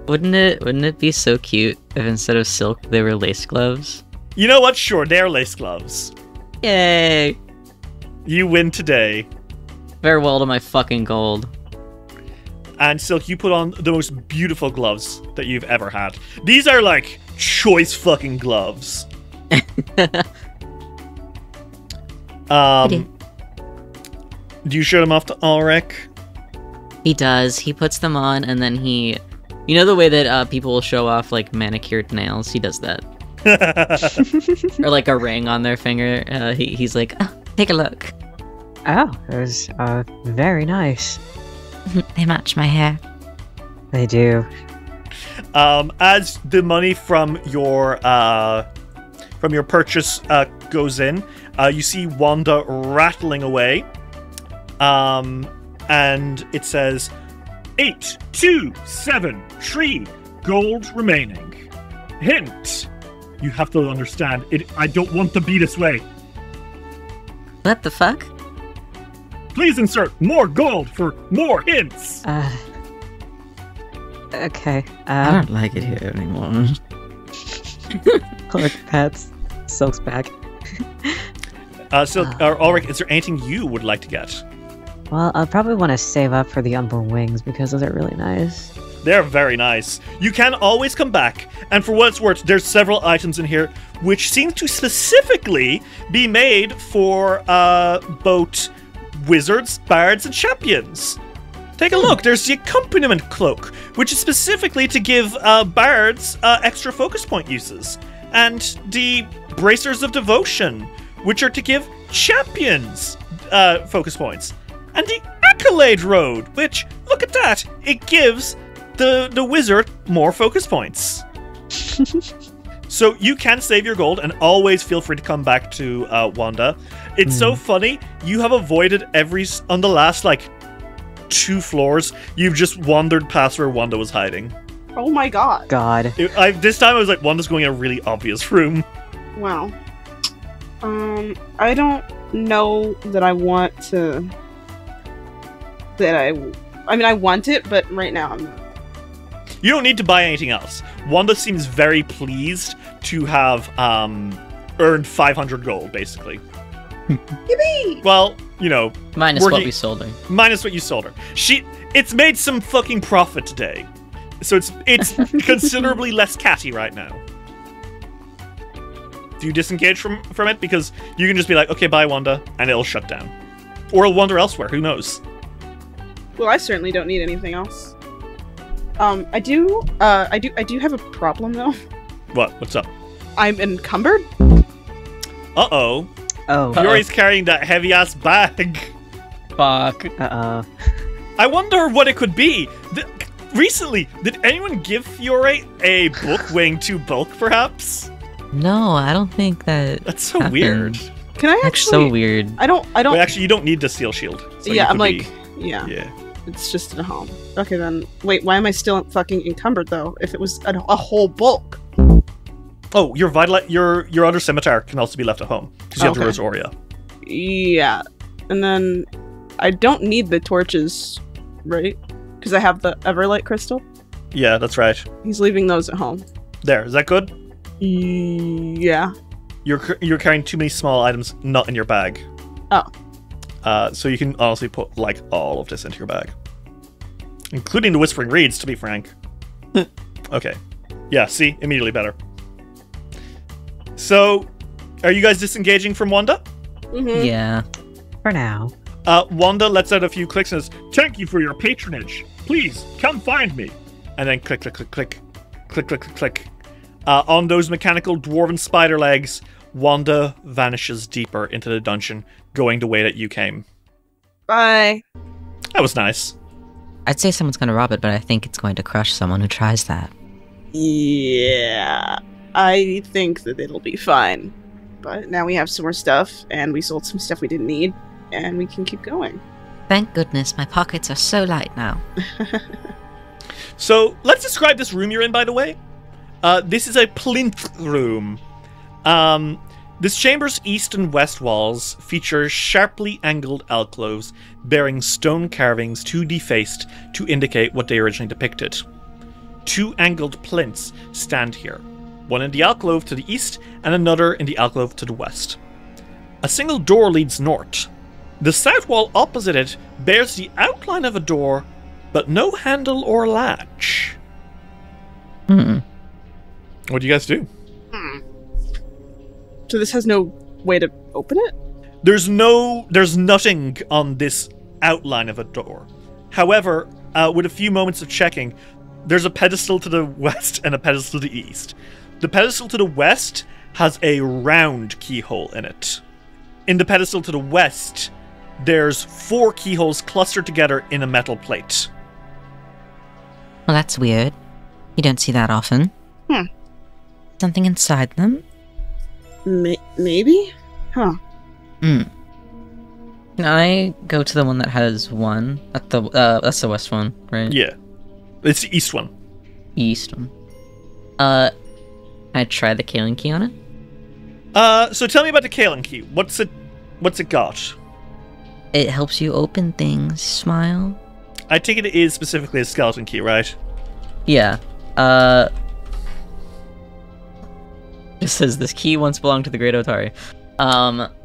Wouldn't it be so cute if instead of silk they were lace gloves? You know what? Sure, they're lace gloves. Yay! You win today. Farewell to my fucking gold. And Silk, you put on the most beautiful gloves that you've ever had. These are like choice fucking gloves. Do you show them off to Alrik? He does. He puts them on and then he... You know the way that people will show off like manicured nails? He does that. Or like a ring on their finger. He's like, oh, take a look. Oh, it was very nice. They match my hair. They do. As the money from your purchase goes in, you see Wanda rattling away, and it says 827 gold remaining. Hint: you have to understand it. I don't want to be this way. What the fuck? Please insert more gold for more hints. Okay. I don't like it here anymore. Look, that's Silk's back. Silk, Alrik, is there anything you would like to get? Well, I'll probably want to save up for the unborn wings because those are really nice. They're very nice. You can always come back, and for what it's worth, there's several items in here which seem to specifically be made for both wizards, bards, and champions. Take a look. There's the accompaniment cloak, which is specifically to give bards extra focus point uses, and the bracers of devotion, which are to give champions focus points, and the accolade road, which, look at that, it gives the wizard more focus points. So you can save your gold, and always feel free to come back to Wanda. It's so funny. You have avoided on the last, 2 floors, you've just wandered past where Wanda was hiding. Oh my god. God. This time I was like, Wanda's going in a really obvious room. Wow. I don't know that I want to... I mean, I want it, but right now I'm not. You don't need to buy anything else. Wanda seems very pleased to have earned 500 gold, basically. Yippee! Well, you know... Minus what we sold her. Minus what you sold her. It's made some fucking profit today. So it's considerably less catty right now. Do you disengage from it? Because you can just be like, okay, bye, Wanda, and it'll shut down. Or it'll wander elsewhere, who knows? Well, I certainly don't need anything else. I do have a problem, though. What? What's up? I'm encumbered? Uh-oh. Oh. Fury's carrying that heavy-ass bag. Fuck. Uh-oh. I wonder what it could be. Recently, did anyone give Fury a book weighing 2 bulk, perhaps? No, I don't think that. That's so happened. weird. Can I That's actually... so weird. I don't... Wait, actually, you don't need the steel shield. So yeah, you I'm could like... Yeah. Yeah. It's just at home. Okay, then. Wait, why am I still fucking encumbered, though? If it was a whole bulk. Oh, your other scimitar can also be left at home. Because you have the Rosaria. Yeah. And then... I don't need the torches, right? Because I have the Everlight crystal. Yeah, that's right. He's leaving those at home. There, is that good? Yeah. You're carrying too many small items not in your bag. Oh. So you can honestly put, like, all of this into your bag. Including the Whispering Reeds, to be frank. Okay. Yeah, see? Immediately better. So, are you guys disengaging from Wanda? Mm-hmm. Yeah. For now. Wanda lets out a few clicks and says, "Thank you for your patronage. Please, come find me." And then click, click, click, click. Click, click, click, click. On those mechanical dwarven spider legs, Wanda vanishes deeper into the dungeon, going the way that you came. Bye. That was nice. I'd say someone's gonna rob it, but I think it's going to crush someone who tries that. Yeah. I think that it'll be fine. But now we have some more stuff, and we sold some stuff we didn't need, and we can keep going. Thank goodness, my pockets are so light now. So, let's describe this room you're in, by the way. This is a plinth room. This chamber's east and west walls feature sharply angled alcoves bearing stone carvings too defaced to indicate what they originally depicted. 2 angled plinths stand here, one in the alcove to the east and another in the alcove to the west. A single door leads north. The south wall opposite it bears the outline of a door, but no handle or latch. Hmm. What do you guys do? So this has no way to open it? There's nothing on this outline of a door. However, with a few moments of checking, there's a pedestal to the west and a pedestal to the east. The pedestal to the west has a round keyhole in it. In the pedestal to the west, there's 4 keyholes clustered together in a metal plate. Well, that's weird. You don't see that often. Something inside them? Maybe? Huh. Can I go to the one that has 1? That's the west one, right? Yeah. It's the east one. East one. Can I try the Kaling key on it? So tell me about the Kaling key. What's it got? It helps you open things, smile. I think it is specifically a skeleton key, right? Yeah. It says this key once belonged to the Great Otari.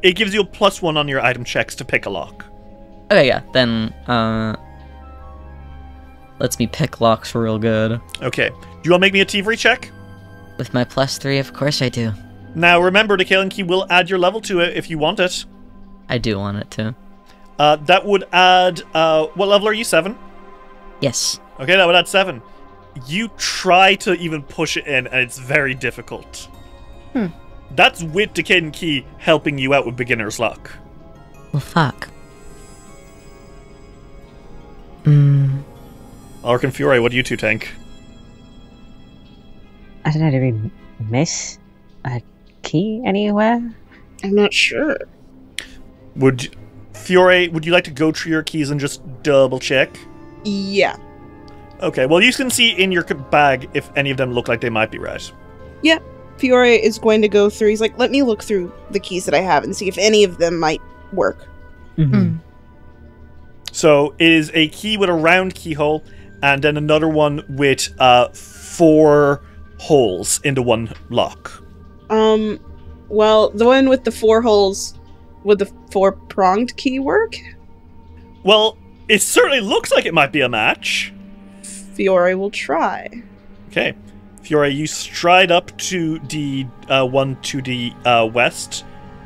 It gives you a +1 on your item checks to pick a lock. Okay, yeah, then, lets me pick locks real good. Okay. Do you want to make me a thievery check? With my +3, of course I do. Now, remember, the Kaling key will add your level to it if you want it. I do want it to. That would add, what level are you, 7? Yes. Okay, that would add 7. You try to even push it in, and it's very difficult. That's with the Kaling key helping you out with beginner's luck. Well, fuck. Alrik and Fury, what do you two think? I don't know, did we miss a key anywhere? I'm not sure. Fury, would you like to go through your keys and just double check? Yeah. Okay, well, you can see in your bag if any of them look like they might be red. Yeah, Fiore is going to go through. He's like, let me look through the keys that I have and see if any of them might work. Mhm. So it is a key with a round keyhole, and then another one with 4 holes into one lock. Well, the one with the 4 holes, would the 4-pronged key work? Well, it certainly looks like it might be a match. Fiore will try. Okay. Fiore, you stride up to the one to the west,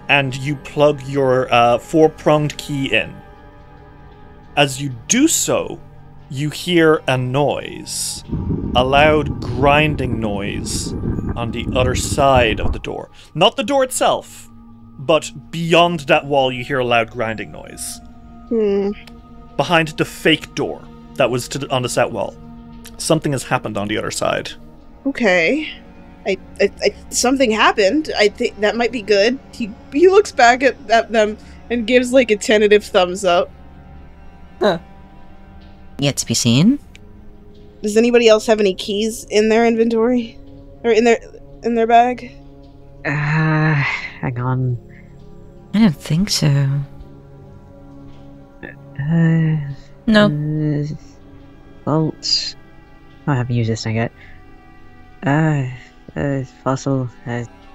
and you plug your 4-pronged key in. As you do so, you hear a noise. A loud grinding noise on the other side of the door. Not the door itself, but beyond that wall you hear a loud grinding noise. Behind the fake door that was on the set wall. Something has happened on the other side. Okay. I something happened. I think that might be good. He looks back at them and gives like a tentative thumbs up. Huh. Yet to be seen. Does anybody else have any keys in their inventory? Or in their bag? Hang on. I don't think so. No. Vaults. Oh, I haven't used this thing yet. Fossil.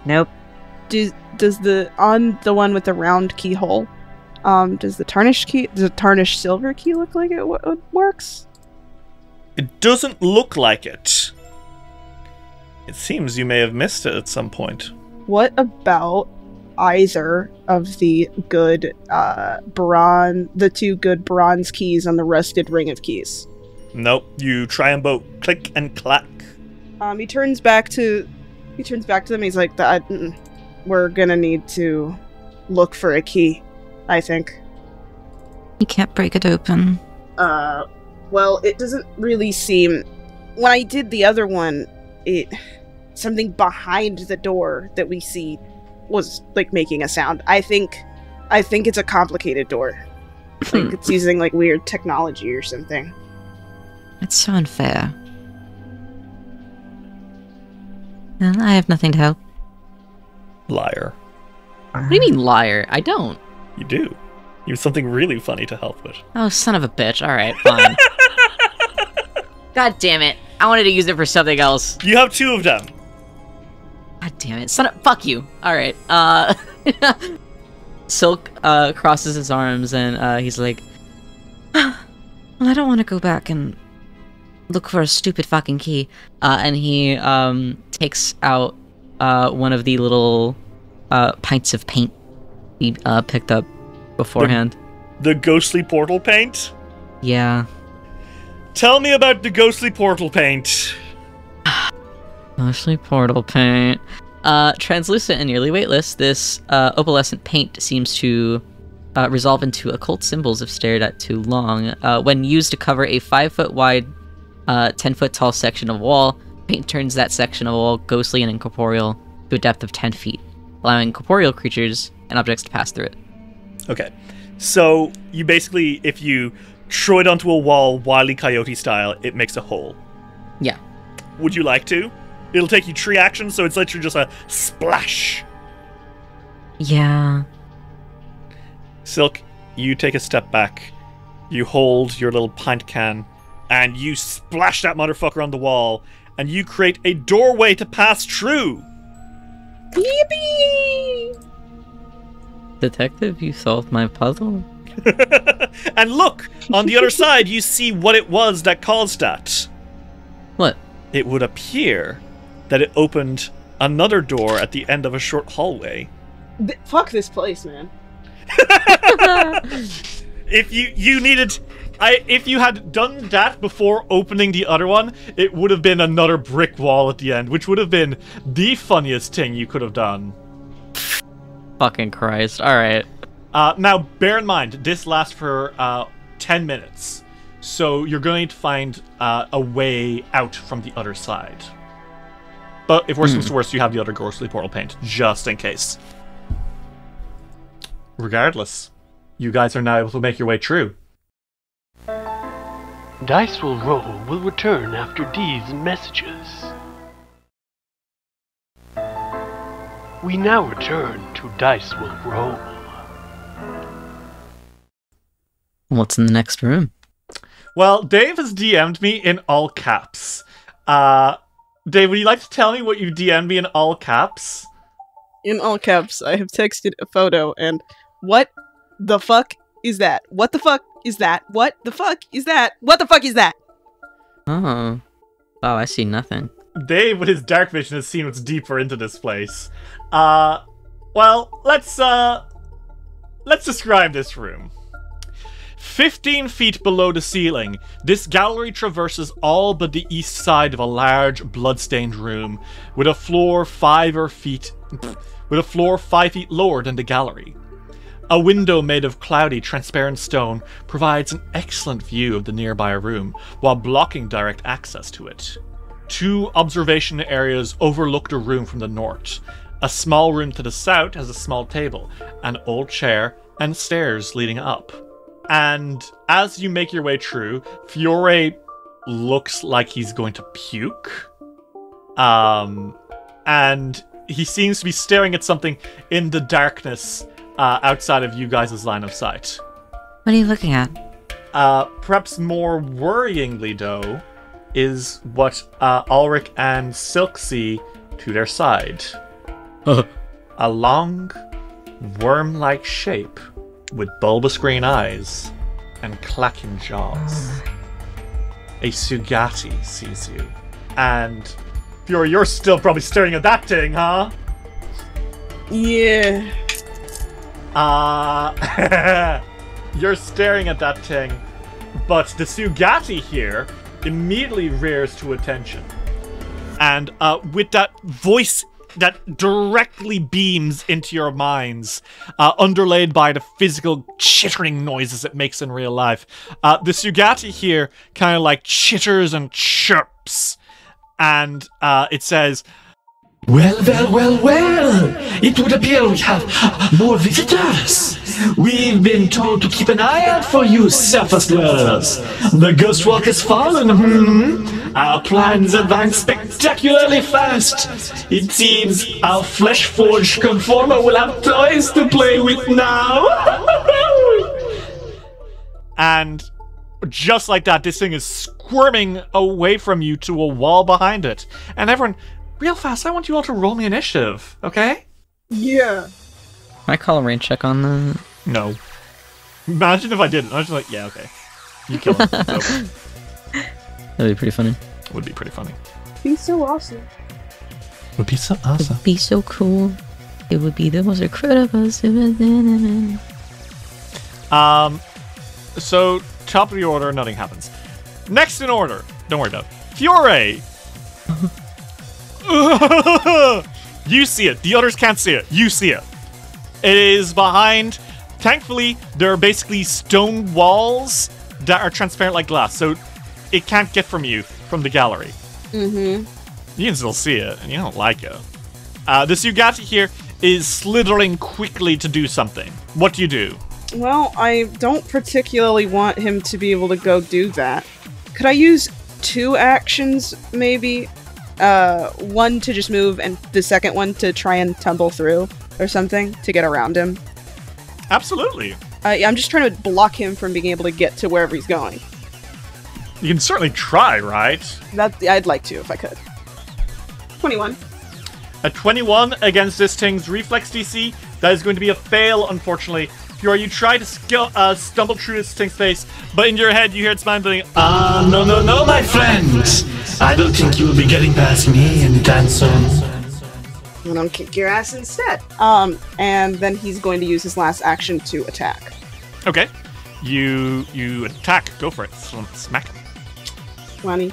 Nope. Does the one with the round keyhole? Does the tarnished silver key look like it works? It doesn't look like it. It seems you may have missed it at some point. What about either of the good the 2 good bronze keys on the rusted ring of keys? Nope. You try and both click and clack. He turns back to them. He's like, we're gonna need to look for a key, I think. You can't break it open. Well, it doesn't really seem... When I did the other one, something behind the door that we see was, like, making a sound. I think it's a complicated door. Like, it's using, like, weird technology or something. It's so unfair. And I have nothing to help. Liar. What do you mean, liar? I don't. You do. You have something really funny to help with. Oh, son of a bitch. Alright, fine. God damn it. I wanted to use it for something else. You have 2 of them. God damn it. Fuck you. Alright, Silk, crosses his arms and, he's like, well, I don't want to go back and look for a stupid fucking key. And he, takes out, one of the little, pints of paint he, picked up beforehand. The ghostly portal paint? Yeah. Tell me about the ghostly portal paint. Mostly portal paint. Translucent and nearly weightless, this opalescent paint seems to resolve into occult symbols if stared at too long. When used to cover a 5-foot wide, 10-foot tall section of wall, paint turns that section of wall ghostly and incorporeal to a depth of 10 feet, allowing corporeal creatures and objects to pass through it. Okay. So, you basically, if you throw it onto a wall, Wile E. Coyote style, it makes a hole. Yeah. Would you like to? It'll take you 3 actions, so it's literally just a splash. Yeah. Silk, you take a step back. You hold your little pint can, and you splash that motherfucker on the wall, and you create a doorway to pass through. Yippee! Detective, you solved my puzzle? And look, on the other side, you see what it was that caused that. What? It would appear that it opened another door at the end of a short hallway. Fuck this place, man. If you had done that before opening the other one, it would have been another brick wall at the end, which would have been the funniest thing you could have done. Fucking Christ. Alright. Now, bear in mind, this lasts for 10 minutes. So you're going to find a way out from the other side. But if worse comes to worse, you have the other ghostly portal paint, just in case. Regardless, you guys are now able to make your way through. Dice will roll will return after these messages. We now return to Dice will roll. What's in the next room? Well, Dave has DM'd me in all caps. Dave, would you like to tell me what you DM'd me in all caps? In all caps, I have texted a photo, and what the fuck is that? What the fuck is that? What the fuck is that? What the fuck is that? Oh. Wow, I see nothing. Dave, with his dark vision, has seen what's deeper into this place. Well, let's describe this room. 15 feet below the ceiling, this gallery traverses all but the east side of a large, blood-stained room, with a floor 5 feet lower than the gallery. A window made of cloudy, transparent stone provides an excellent view of the nearby room, while blocking direct access to it. 2 observation areas overlook the room from the north. A small room to the south has a small table, an old chair, and stairs leading up. And as you make your way through, Fiore looks like he's going to puke. And he seems to be staring at something in the darkness outside of you guys' line of sight. What are you looking at? Perhaps more worryingly, though, is what Alrik and Silk see to their side. A long, worm-like shape with bulbous green eyes and clacking jaws. A seugathi sees you. And Fiore, you're still probably staring at that thing, huh? Yeah. You're staring at that thing, but the seugathi here immediately rears to attention. And with that voice that directly beams into your minds, underlaid by the physical chittering noises it makes in real life, the seugathi here kind of like chitters and chirps, and it says, Well, it would appear we have more visitors. We've been told to keep an eye out for you, surface dwellers. The ghost walk has fallen, Our plans advance spectacularly fast. It seems our flesh-forged conformer will have toys to play with now. And just like that, this thing is squirming away from you to a wall behind it. And everyone, real fast, I want you all to roll me initiative, okay? Yeah. Can I call a range check on the... No. Imagine if I didn't. I was just like, yeah, okay. You kill him. Nope. That'd be pretty funny. Would be pretty funny. Be so awesome. Would be so awesome. It'd be so cool. It would be the most incredible... So, top of the order, nothing happens. Next in order, don't worry about it. Fiore! You see it. The others can't see it. You see it. It is behind... Thankfully, there are basically stone walls that are transparent like glass, so it can't get from you from the gallery. Mm-hmm. You can still see it, and you don't like it. The seugathi here is slithering quickly to do something. What do you do? Well, I don't particularly want him to be able to go do that. Could I use 2 actions, maybe? One to just move, and the second one to try and tumble through, or something, to get around him. Absolutely. I'm just trying to block him from being able to get to wherever he's going. You can certainly try, right? I'd like to, if I could. 21. A 21 against this thing's reflex DC. That is going to be a fail, unfortunately. Fiore, you try to stumble through this thing's face, but in your head you hear its mind blowing. No, my friend. I don't think you'll be getting past me anytime soon. I'm gonna kick your ass instead. And then he's going to use his last action to attack. Okay. You attack. Go for it. Smack him. 20.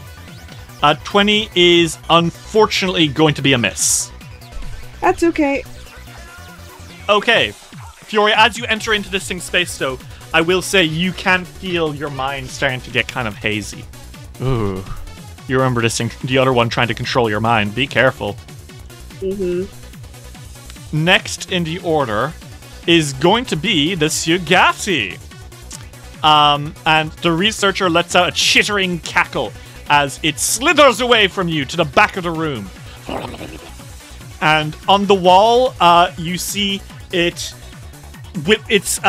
20 is unfortunately going to be a miss. That's okay. Okay. Fiore, as you enter into this thing's space, though, I will say you can feel your mind starting to get kind of hazy. Ooh. You remember this thing, the other one trying to control your mind. Be careful. Mm-hmm. Next in the order is going to be the seugathi. And the researcher lets out a chittering cackle as it slithers away from you to the back of the room. And on the wall, you see it with its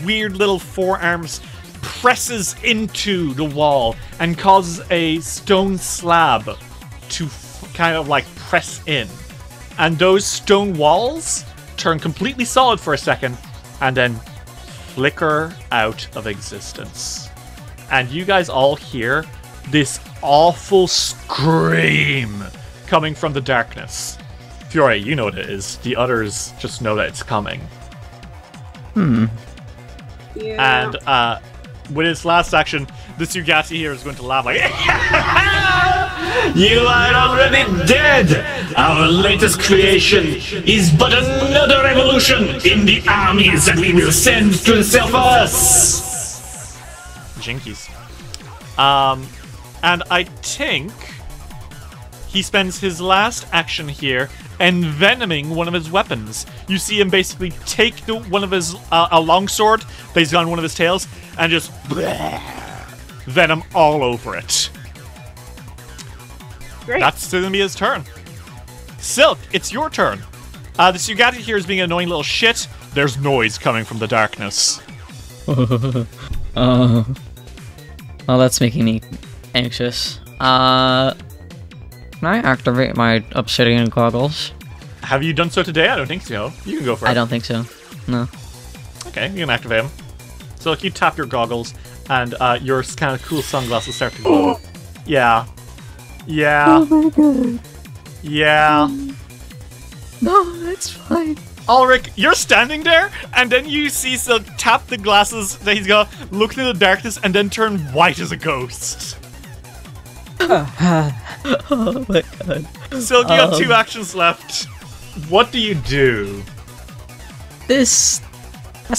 weird little forearms presses into the wall and causes a stone slab to kind of like press in. And those stone walls turn completely solid for a second and then flicker out of existence. And you guys all hear this awful scream coming from the darkness. Fiore, you know what it is. The others just know that it's coming. Yeah. And with its last action, the seugathi here is going to laugh like, You are already dead! Our latest creation is but another evolution in the armies that we will send to the surface! Jinkies. And I think he spends his last action here envenoming one of his weapons. You see him basically take one of his a longsword that he's got on one of his tails and just venom all over it. Great. That's gonna be his turn. Silk, it's your turn. The seugathi here is being an annoying little shit. There's noise coming from the darkness. Well, that's making me anxious. Can I activate my obsidian goggles? Have you done so today? I don't think so. You can go for it. I don't think so. No. Okay, you can activate them. So like you tap your goggles, and your kind of cool sunglasses start to glow. Yeah. Yeah. Oh my god. Yeah. No, that's fine. Alrik, you're standing there, and then you see Silk tap the glasses that he's got, look into the darkness, and then turn white as a ghost. Oh my god. Silk, you got 2 actions left. What do you do? That's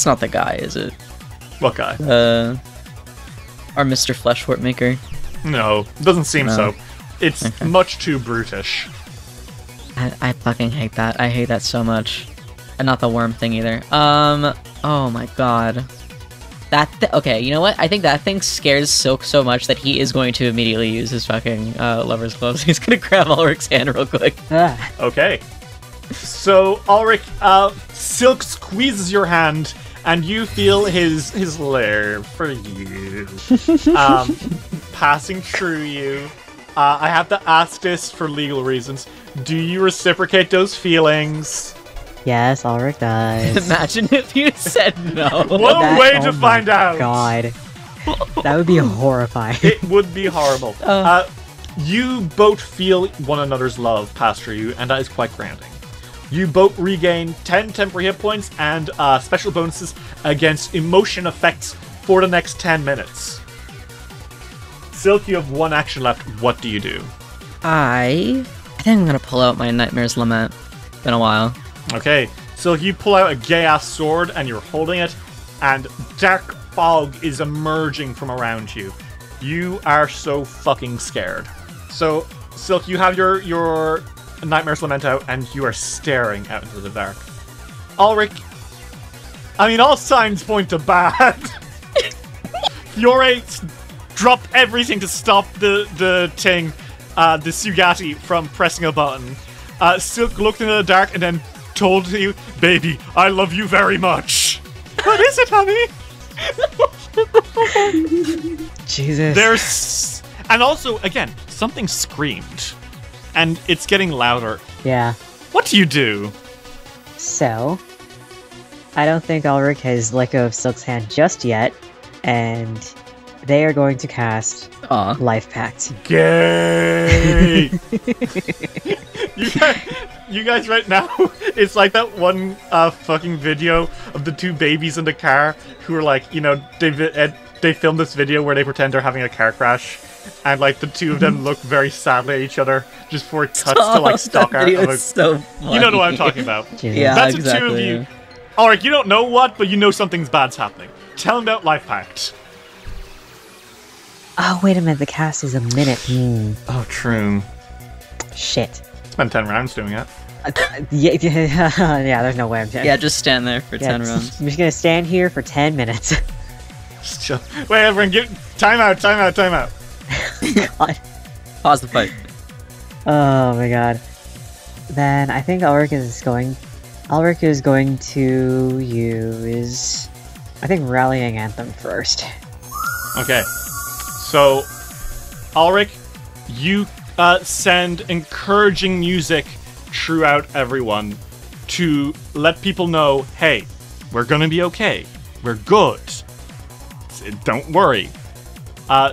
not the guy, is it? What guy? Our Mr. Fleshwort Maker. No, doesn't seem No. so. It's Okay. much too brutish. I fucking hate that. I hate that so much. And not the worm thing either. Oh my god. Okay, you know what? I think that thing scares Silk so much that he is going to immediately use his fucking lover's gloves. He's gonna grab Alric's hand real quick. Okay. So, Alrik, Silk squeezes your hand, and you feel his lair for you. Passing through you. I have to ask this for legal reasons. Do you reciprocate those feelings? Yes, Alrik does. Imagine if you said no. What a That- way oh to my find out! God. That would be horrifying. It would be horrible. You both feel one another's love pass through you, and that is quite grounding. You both regain 10 temporary hit points and special bonuses against emotion effects for the next 10 minutes. Silk, you have 1 action left. What do you do? I think I'm gonna pull out my Nightmare's Lament. Been a while. Okay, so you pull out a gay-ass sword, and you're holding it, and dark fog is emerging from around you. You are so fucking scared. So, Silk, you have your Nightmare's Lament out, and you are staring out into the dark. Alrik, I mean, all signs point to bad. Fiore dropped everything to stop the thing, the seugathi from pressing a button. Silk looked into the dark and then told you, "Baby, I love you very much." What is it, honey? Jesus. And also, again, something screamed, and it's getting louder. Yeah. What do you do? So, I don't think Alrik has let go of Silk's hand just yet, and they are going to cast Aw. Life Pact. Gay. You guys right now, it's like that one fucking video of the 2 babies in the car who are like, you know, they filmed this video where they pretend they're having a car crash, and like the 2 of them look very sadly at each other just before it cuts to like stock art of a... so You know what I'm talking about. Jesus. Yeah, That's exactly. the 2 of you. Alright, you don't know what, but you know something's bad's happening. Tell them about Life Pact. Oh, wait a minute. The cast is a minute. Oh, true. Shit. Spend 10 rounds doing it. Yeah, there's no way I'm Yeah, just stand there for 10 I'm rounds. just gonna stand here for 10 minutes. Just chill. Wait, everyone, time out. God. Pause the fight. Oh my god. Then I think Alrik is going to use, I think, Rallying Anthem first. Okay. So, Alrik, you send encouraging music throughout everyone to let people know, hey, we're gonna be okay. We're good. Don't worry.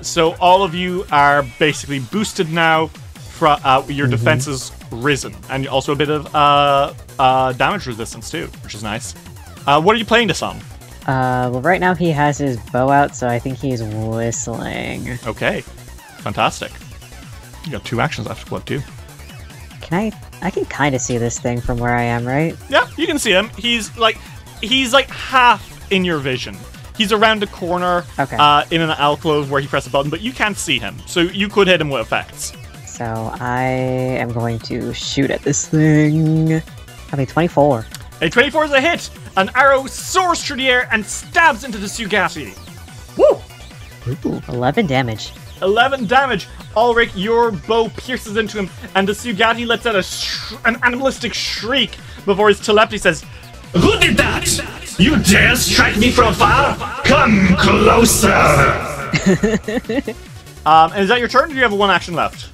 So all of you are basically boosted now. Your defense is risen, and also a bit of damage resistance too, which is nice. What are you playing this on? Well, right now he has his bow out, so I think he's whistling. Okay, fantastic. You got 2 actions left. What do? I can kind of see this thing from where I am, right? Yeah, you can see him. He's like half in your vision. He's around the corner, in an alcove where he pressed a button, but you can't see him, so you could hit him with effects. So I am going to shoot at this thing. I mean, 24. A 24 is a hit. An arrow soars through the air and stabs into the seugathi. Woo! Ooh, 11 damage. 11 damage. Alrik, your bow pierces into him, and the seugathi lets out an animalistic shriek before his telepathy says, Who did that? You dare strike me from afar? Come closer! And is that your turn, or do you have 1 action left?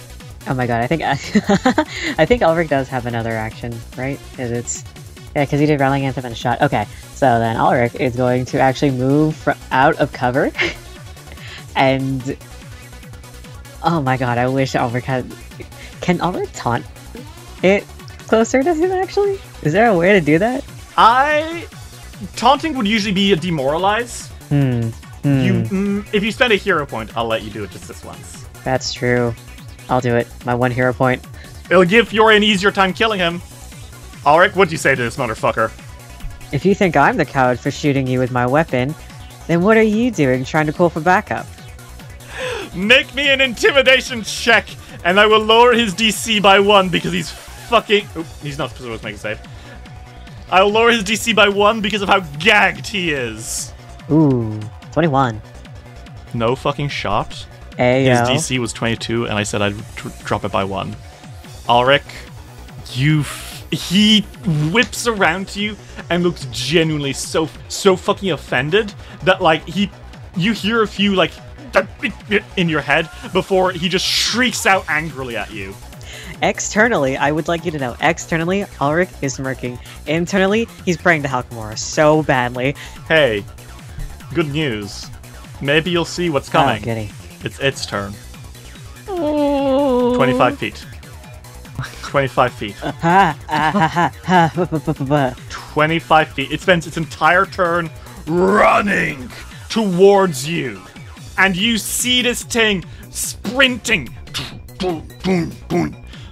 Oh my god, I think Alrik does have another action, right? Because he did Rallying Anthem and a shot. Okay, so then Alrik is going to actually move out of cover, and oh my god, I wish Alrik had. Can Alrik taunt it closer to him? Actually, is there a way to do that? Taunting would usually be a demoralize. If you spend a hero point, I'll let you do it just this once. That's true. I'll do it. My 1 hero point. It'll give Fiore an easier time killing him. Alrik, what'd you say to this motherfucker? If you think I'm the coward for shooting you with my weapon, then what are you doing trying to call for backup? Make me an intimidation check, and I will lower his DC by 1 because he's fucking... Oop, he's not supposed to make a save. I will lower his DC by 1 because of how gagged he is. Ooh, 21. No fucking shot. Ayo. His DC was 22, and I said I'd drop it by 1. Alrik, he whips around to you and looks genuinely so fucking offended that like you hear a few like in your head before he just shrieks out angrily at you. Externally, I would like you to know, externally, Alrik is smirking. Internally, he's praying to Halkamora so badly. Hey, good news. Maybe you'll see what's coming. Oh, goody. It's its turn. 25 feet. 25 feet. 25 feet. It spends its entire turn running towards you. And you see this thing sprinting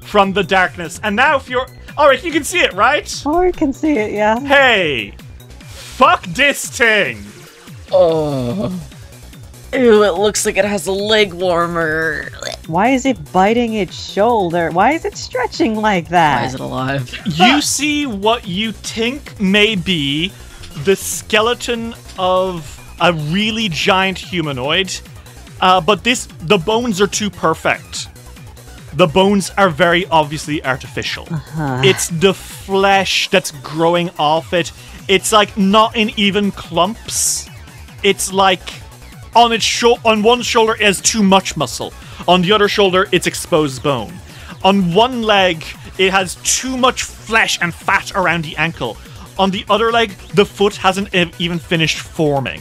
from the darkness. And now if you're... Alright, you can see it, right? Alrik can see it, yeah. Hey! Fuck this thing! Oh. Ew, it looks like it has a leg warmer. Why is it biting its shoulder? Why is it stretching like that? Why is it alive? You see what you think may be the skeleton of a really giant humanoid, but the bones are too perfect. The bones are very obviously artificial. It's the flesh that's growing off it. It's like not in even clumps. It's like on one shoulder it has too much muscle. On the other shoulder it's exposed bone. On one leg it has too much flesh and fat around the ankle. On the other leg the foot hasn't even finished forming.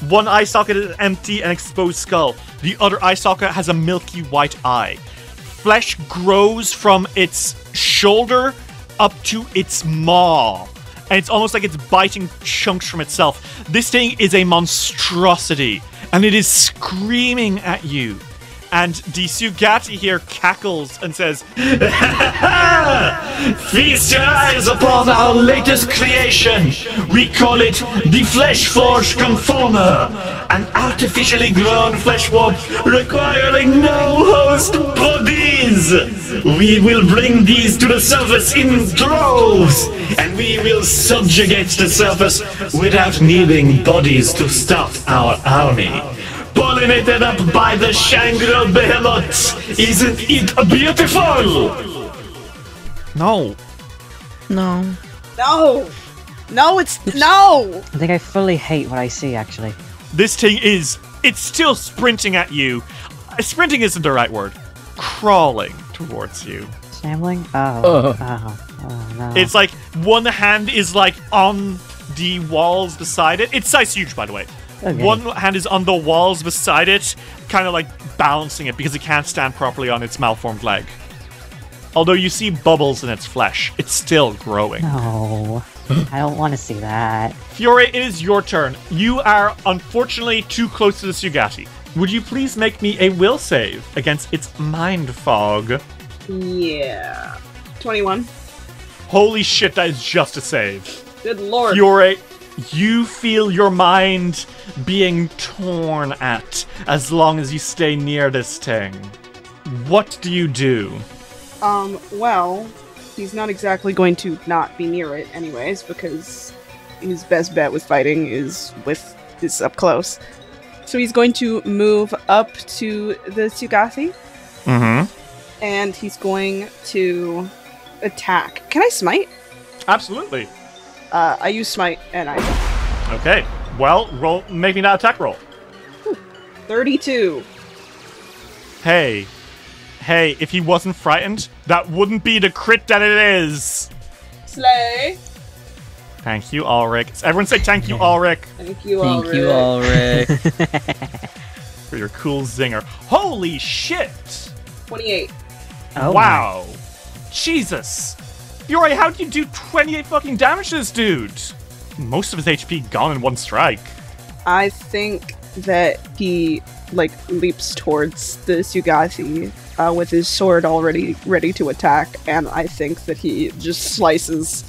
One eye socket is empty and exposed skull. The other eye socket has a milky white eye. Flesh grows from its shoulder up to its maw. And it's almost like it's biting chunks from itself. This thing is a monstrosity. And it is screaming at you. And the seugathi here cackles and says, Feast your eyes upon our latest creation. We call it the Flesh Forge Conformer, an artificially grown flesh warp requiring no host bodies. is, we will bring these to the surface in droves, and we will subjugate the surface without needing bodies to stop our army. Pollinated up by the Shangri behemoth. Isn't it beautiful? No. No. No! No, no! I think I fully hate what I see, actually. This thing it's still sprinting at you. Sprinting isn't the right word. Crawling towards you. Shambling? Oh, no. It's like one hand is like on the walls beside it. Its size huge, by the way. Okay. One hand is on the walls beside it, kind of like balancing it because it can't stand properly on its malformed leg. Although you see bubbles in its flesh, it's still growing. No. I don't want to see that. Fiore, it is your turn. You are unfortunately too close to the seugathi. Would you please make me a will save against its mind fog? Yeah. 21. Holy shit, that is just a save. Good lord. Fiore, you feel your mind being torn at as long as you stay near this thing. What do you do? Well, he's not exactly going to not be near it anyways, because his best bet with fighting is up close. So he's going to move up to the seugathi. Mm-hmm. And he's going to attack. Can I smite? Absolutely. I use smite, and I... Okay. Well, make me that attack roll. 32. Hey, if he wasn't frightened, that wouldn't be the crit that it is. Slay. Thank you, Alrik. Everyone say thank you, Alrik. Thank you, Thank Alrik. you, Alrik. For your cool zinger. Holy shit! 28. Oh, wow. Jesus. Fiore, how'd you do 28 fucking damage to this dude? Most of his HP gone in one strike. I think that he, leaps towards the seugathi with his sword already ready to attack, and I think that he just slices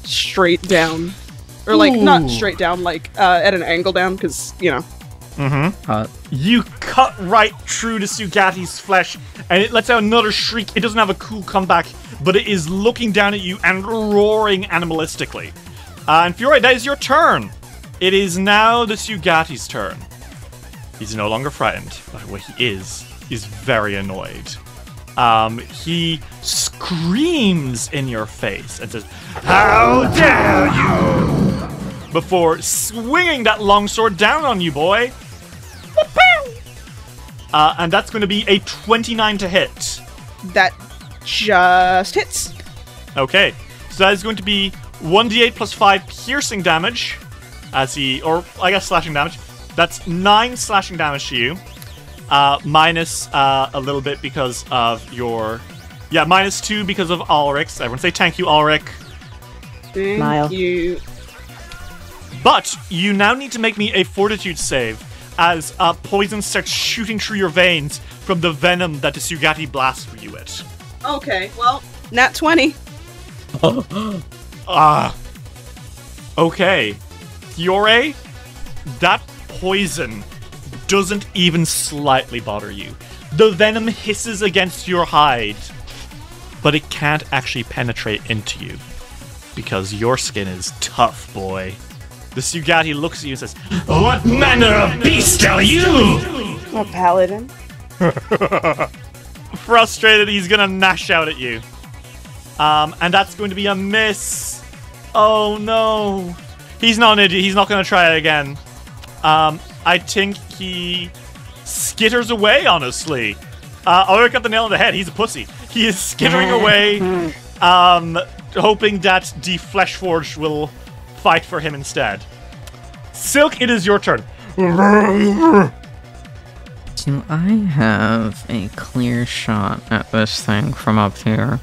straight down. Or, not straight down, at an angle down, because, Mm-hmm. You cut right through the Seugathi's flesh, and it lets out another shriek. It doesn't have a cool comeback, but it is looking down at you and roaring animalistically. And Fiore, that is your turn. It is now the Seugathi's turn. He's no longer frightened, but what he is very annoyed. He screams in your face and says, "How dare you!" before swinging that longsword down on you, boy. And that's going to be a 29 to hit. That just hits. Okay, so that is going to be 1d8 plus 5 piercing damage, slashing damage. That's 9 slashing damage to you, minus a little bit because of your... Yeah, minus 2 because of Alrik's. Everyone say thank you, Alrik. Thank you. But you now need to make me a fortitude save as poison starts shooting through your veins from the venom that the Seugathi blasts you with. Okay, well, nat 20. Okay. Fiore, that poison doesn't even slightly bother you. The venom hisses against your hide, but it can't actually penetrate into you because your skin is tough, boy. The Seugathi looks at you and says, "What manner of beast are you?" A paladin. Frustrated, he's gonna gnash out at you. And that's going to be a miss. Oh no. He's not an idiot. He's not gonna try it again. I think he skitters away, honestly. Alrik got the nail on the head. He's a pussy. He is skittering away, hoping that the Fleshforged will fight for him instead. Silk, it is your turn. Do I have a clear shot at this thing from up here?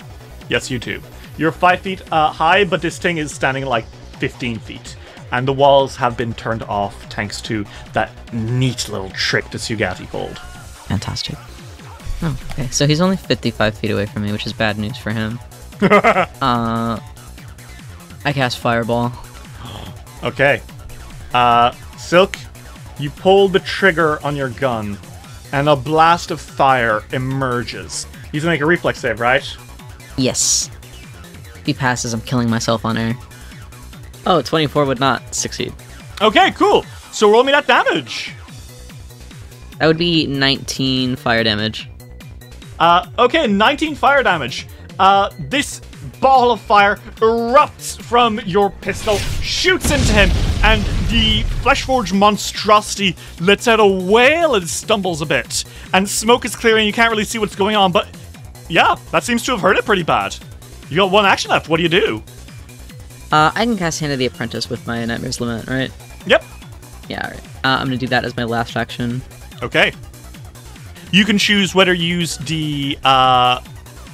Yes, you do. You're 5 feet high, but this thing is standing like 15 feet. And the walls have been turned off thanks to that neat little trick the Seugathi pulled. Fantastic. Oh, okay. So he's only 55 feet away from me, which is bad news for him. I cast Fireball. Okay. Silk, you pull the trigger on your gun, and a blast of fire emerges. He's gonna make a reflex save, right? Yes. If he passes, I'm killing myself on air. Oh, 24 would not succeed. Okay, cool. So roll me that damage. That would be 19 fire damage. Okay, 19 fire damage. This ball of fire erupts from your pistol, shoots into him, and the Fleshforged monstrosity lets out a wail and stumbles a bit. And smoke is clearing, you can't really see what's going on, but yeah, that seems to have hurt it pretty bad. You got one action left, what do you do? I can cast Hand of the Apprentice with my Nightmare's Lament, right? Yep. Yeah, alright. I'm gonna do that as my last action. Okay. You can choose whether you use the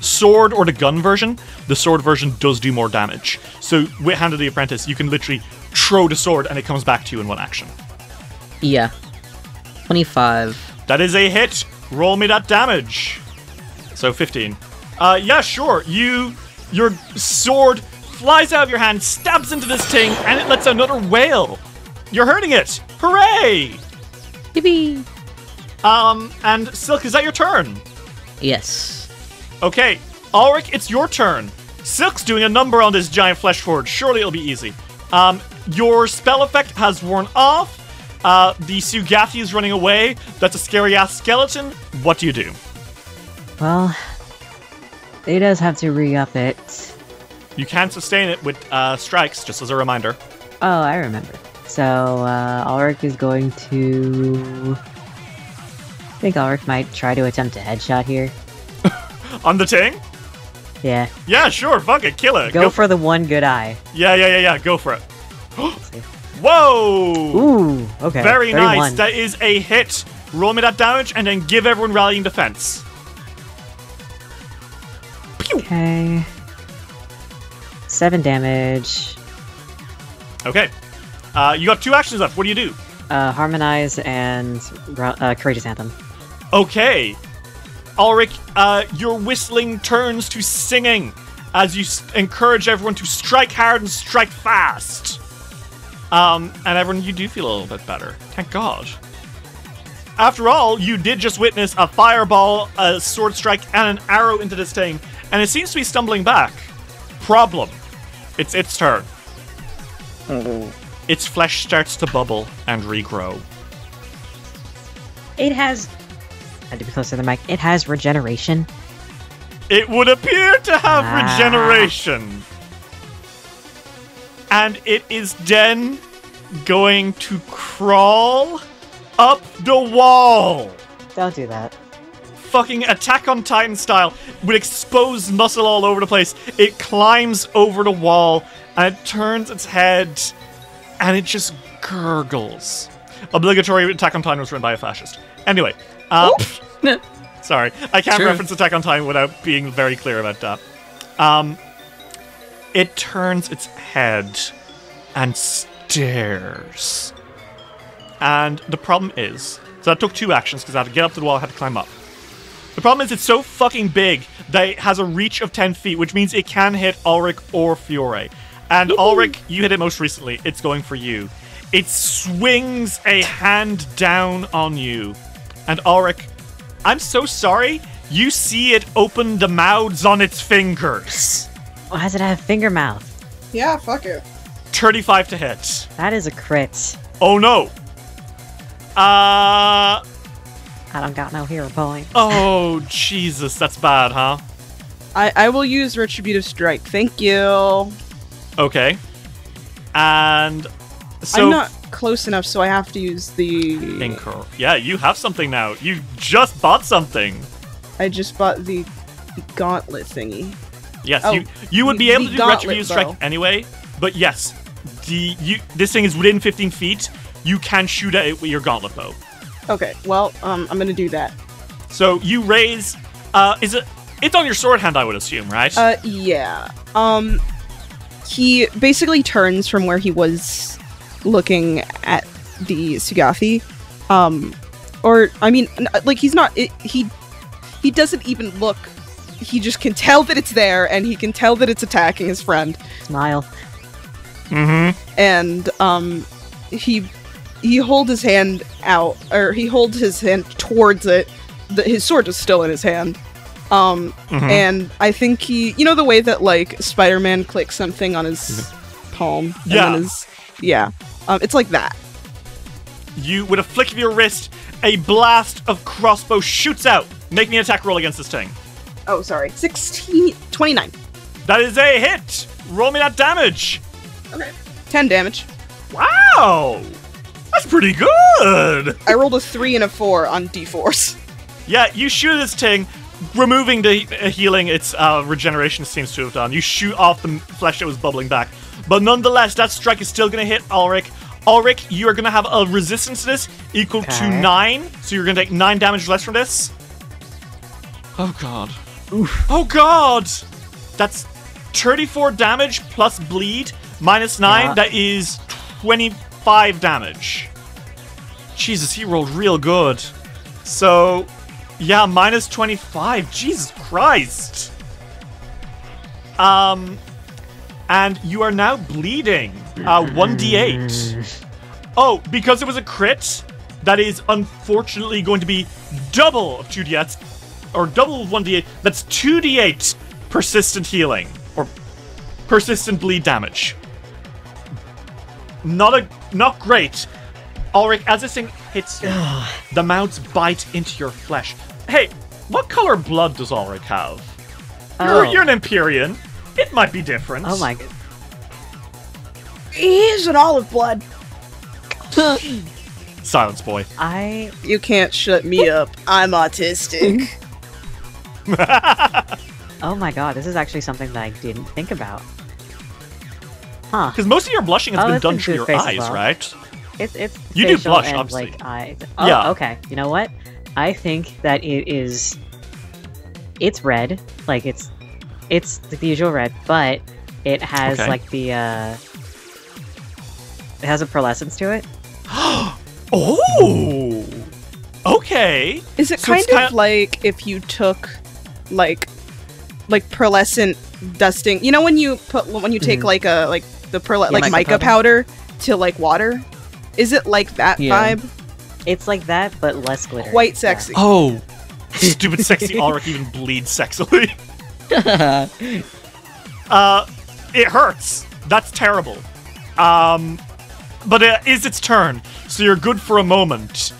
sword or the gun version. The sword version does do more damage. So with Hand of the Apprentice, you can literally throw the sword and it comes back to you in one action. Yeah. 25. That is a hit. Roll me that damage. So 15. Yeah, sure. Your sword flies out of your hand, stabs into this thing, and it lets out another wail. You're hurting it. Hooray! Yippee! And Silk, is that your turn? Yes. Okay, Alrik, it's your turn. Silk's doing a number on this giant flesh forge. Surely it'll be easy. Your spell effect has worn off. The seugathi is running away. That's a scary-ass skeleton. What do you do? Well, he does have to re-up it. You can sustain it with strikes, just as a reminder. Oh, I remember. So, Alrik is going to... I think Alrik might try to attempt a headshot here. On the ting? Yeah. Yeah, sure, fuck it, kill it. Go for the one good eye. Yeah, go for it. Whoa! Ooh, okay. Very 31. nice, that is a hit. Roll me that damage, and then give everyone rallying defense. Pew! Okay. 7 damage. Okay. You got 2 actions left, what do you do? Harmonize and Courageous Anthem. Okay. Alrik, your whistling turns to singing as you encourage everyone to strike hard and strike fast. And everyone, you do feel a little bit better. Thank God. After all, you did just witness a fireball, a sword strike, and an arrow into this thing, and it seems to be stumbling back. Problem. It's its turn. Its flesh starts to bubble and regrow. It has... I had to be closer to the mic. It has regeneration. It would appear to have regeneration. And it is then going to crawl up the wall. Don't do that. Fucking Attack on Titan style, with exposed muscle all over the place. It climbs over the wall, and it turns its head, and it just gurgles. Obligatory Attack on Titan was written by a fascist. Anyway, sorry, I can't reference Attack on Titan without being very clear about that. It turns its head and stares. And the problem is, so that took 2 actions because I had to get up to the wall, I had to climb up. The problem is it's so fucking big that it has a reach of 10 feet, which means it can hit Alrik or Fiore. And Alrik, you hit it most recently. It's going for you. It swings a hand down on you. And Alrik, I'm so sorry. You see it open the mouths on its fingers. Why does it have finger mouth? Yeah, fuck it. 35 to hit. That is a crit. Oh no. I don't got no hero point. Oh, Jesus. That's bad, huh? I will use Retributive Strike. Thank you. Okay. And so... I'm not close enough, so I have to use the... Incur. Yeah, you have something now. You just bought something. I just bought the gauntlet thingy. Yes, Oh, you would be able to do gauntlet Retributive Strike bow. anyway, but yes, this thing is within 15 feet. You can shoot at it with your gauntlet bow. Okay, well, I'm gonna do that. So you raise... It's on your sword hand, I would assume, right? Yeah. He basically turns from where he was looking at the Seugathi. Or, I mean, like, he's not... He doesn't even look... He just can tell that it's there, and he can tell that it's attacking his friend. Smile. Mm-hmm. And, he holds his hand out, or he holds his hand towards it. His sword is still in his hand. And I think he, you know, the way that like Spider-Man clicks something on his palm. And Yeah. then it's like that. You, with a flick of your wrist, a blast of crossbow shoots out. Make me an attack roll against this thing. Oh, sorry. 29. That is a hit. Roll me that damage. Okay. 10 damage. Wow, that's pretty good. I rolled a 3 and a 4 on d4s. Yeah, you shoot this thing, removing the healing its regeneration seems to have done. You shoot off the flesh that was bubbling back. But nonetheless, that strike is still going to hit Alrik. Alrik, you are going to have a resistance to this equal to 9. So you're going to take 9 damage less from this. Oh, God. Oof. Oh, God. That's 34 damage plus bleed minus 9. Yeah. That is 25 damage. Jesus, he rolled real good. So, yeah, minus 25. Jesus Christ. And you are now bleeding. 1d8. Oh, because it was a crit, that is unfortunately going to be double of 2d8, or double of 1d8. That's 2d8 persistent healing, or persistent bleed damage. Not great. Alrik, as this thing hits you, the mouths bite into your flesh. Hey, what color blood does Alrik have? You're an Empyrean. It might be different. Oh my god. He is an olive blood. Silence, boy. You can't shut me up. I'm autistic. Oh my god, this is actually something that I didn't think about. Huh. Because most of your blushing has been that's done a through good your face as eyes, well. right? It's You do facial blush, and, obviously. like, eyes. Oh, Yeah. okay. You know what? I think that it's red. Like, it's the usual red, but it has, Okay. like, the, it has a pearlescence to it. Oh! Okay. Is it So it's kind of like if you took, like pearlescent dusting? You know when you take like the mica mica powder? powder to like water? Is it like that Yeah. vibe? It's like that, but less glitter. Quite sexy. Oh. Stupid sexy Alrik even bleeds sexily. It hurts. That's terrible. But it is its turn, so you're good for a moment.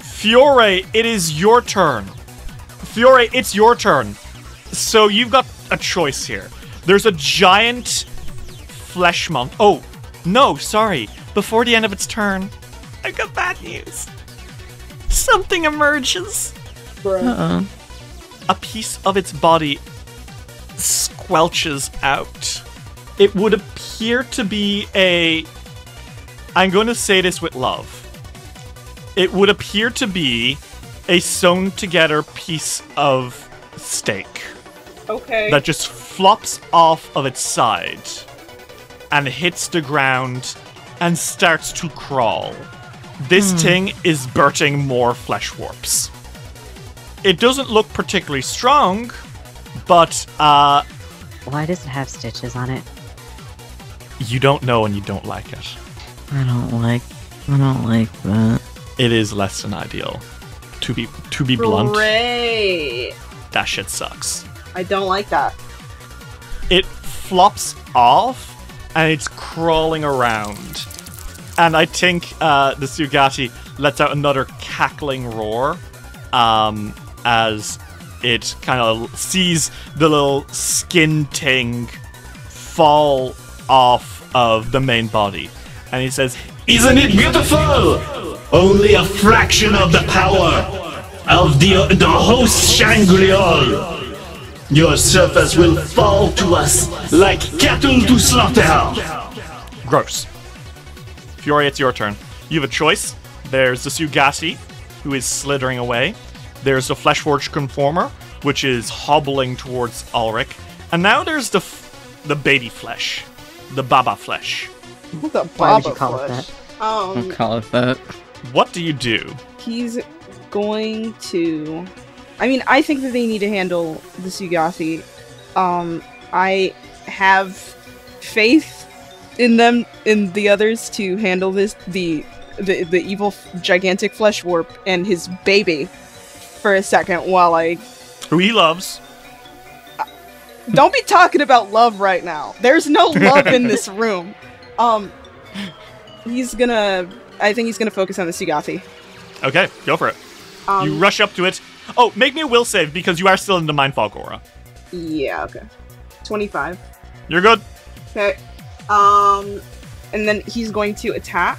Fiore, it is your turn. Fiore, it's your turn. So you've got a choice here. There's a giant flesh monk. Oh, no, sorry. Before the end of its turn, I've got bad news. Something emerges. Uh-oh. A piece of its body squelches out. It would appear to be a... I'm going to say this with love. It would appear to be a sewn together piece of steak Okay. that just flops off of its side and hits the ground and starts to crawl. This thing is birthing more flesh warps. It doesn't look particularly strong, but Why does it have stitches on it? you don't know and you don't like it. I don't like that. It is less than ideal. To be blunt, Great. that shit sucks. I don't like that. It flops off and it's crawling around. And I think the Seugathi lets out another cackling roar as it kind of sees the little skin thing fall off of the main body. And he says, Isn't it beautiful? Only a fraction of the power of the host Shangri-La. Your surface will fall to us like cattle to slaughter. gross. Fiore, it's your turn. You have a choice. There's the Seugathi, who is slithering away. There's the Fleshforged Conformer, which is hobbling towards Alrik. And now there's the baby flesh. The Baba flesh. The Why would you Baba call it flesh. that? I'll call it that. What do you do? He's going to... I mean, I think that they need to handle the Seugathi. I have faith in them, in the others, to handle this, the evil gigantic flesh warp and his baby for a second while I... Who he loves. Don't be talking about love right now. There's no love in this room. He's gonna... I think he's gonna focus on the seugathi. Okay, go for it. You rush up to it. Oh, make me a will save because you are still in the mind fog aura. Yeah, okay. 25. You're good. Okay. And then he's going to attack.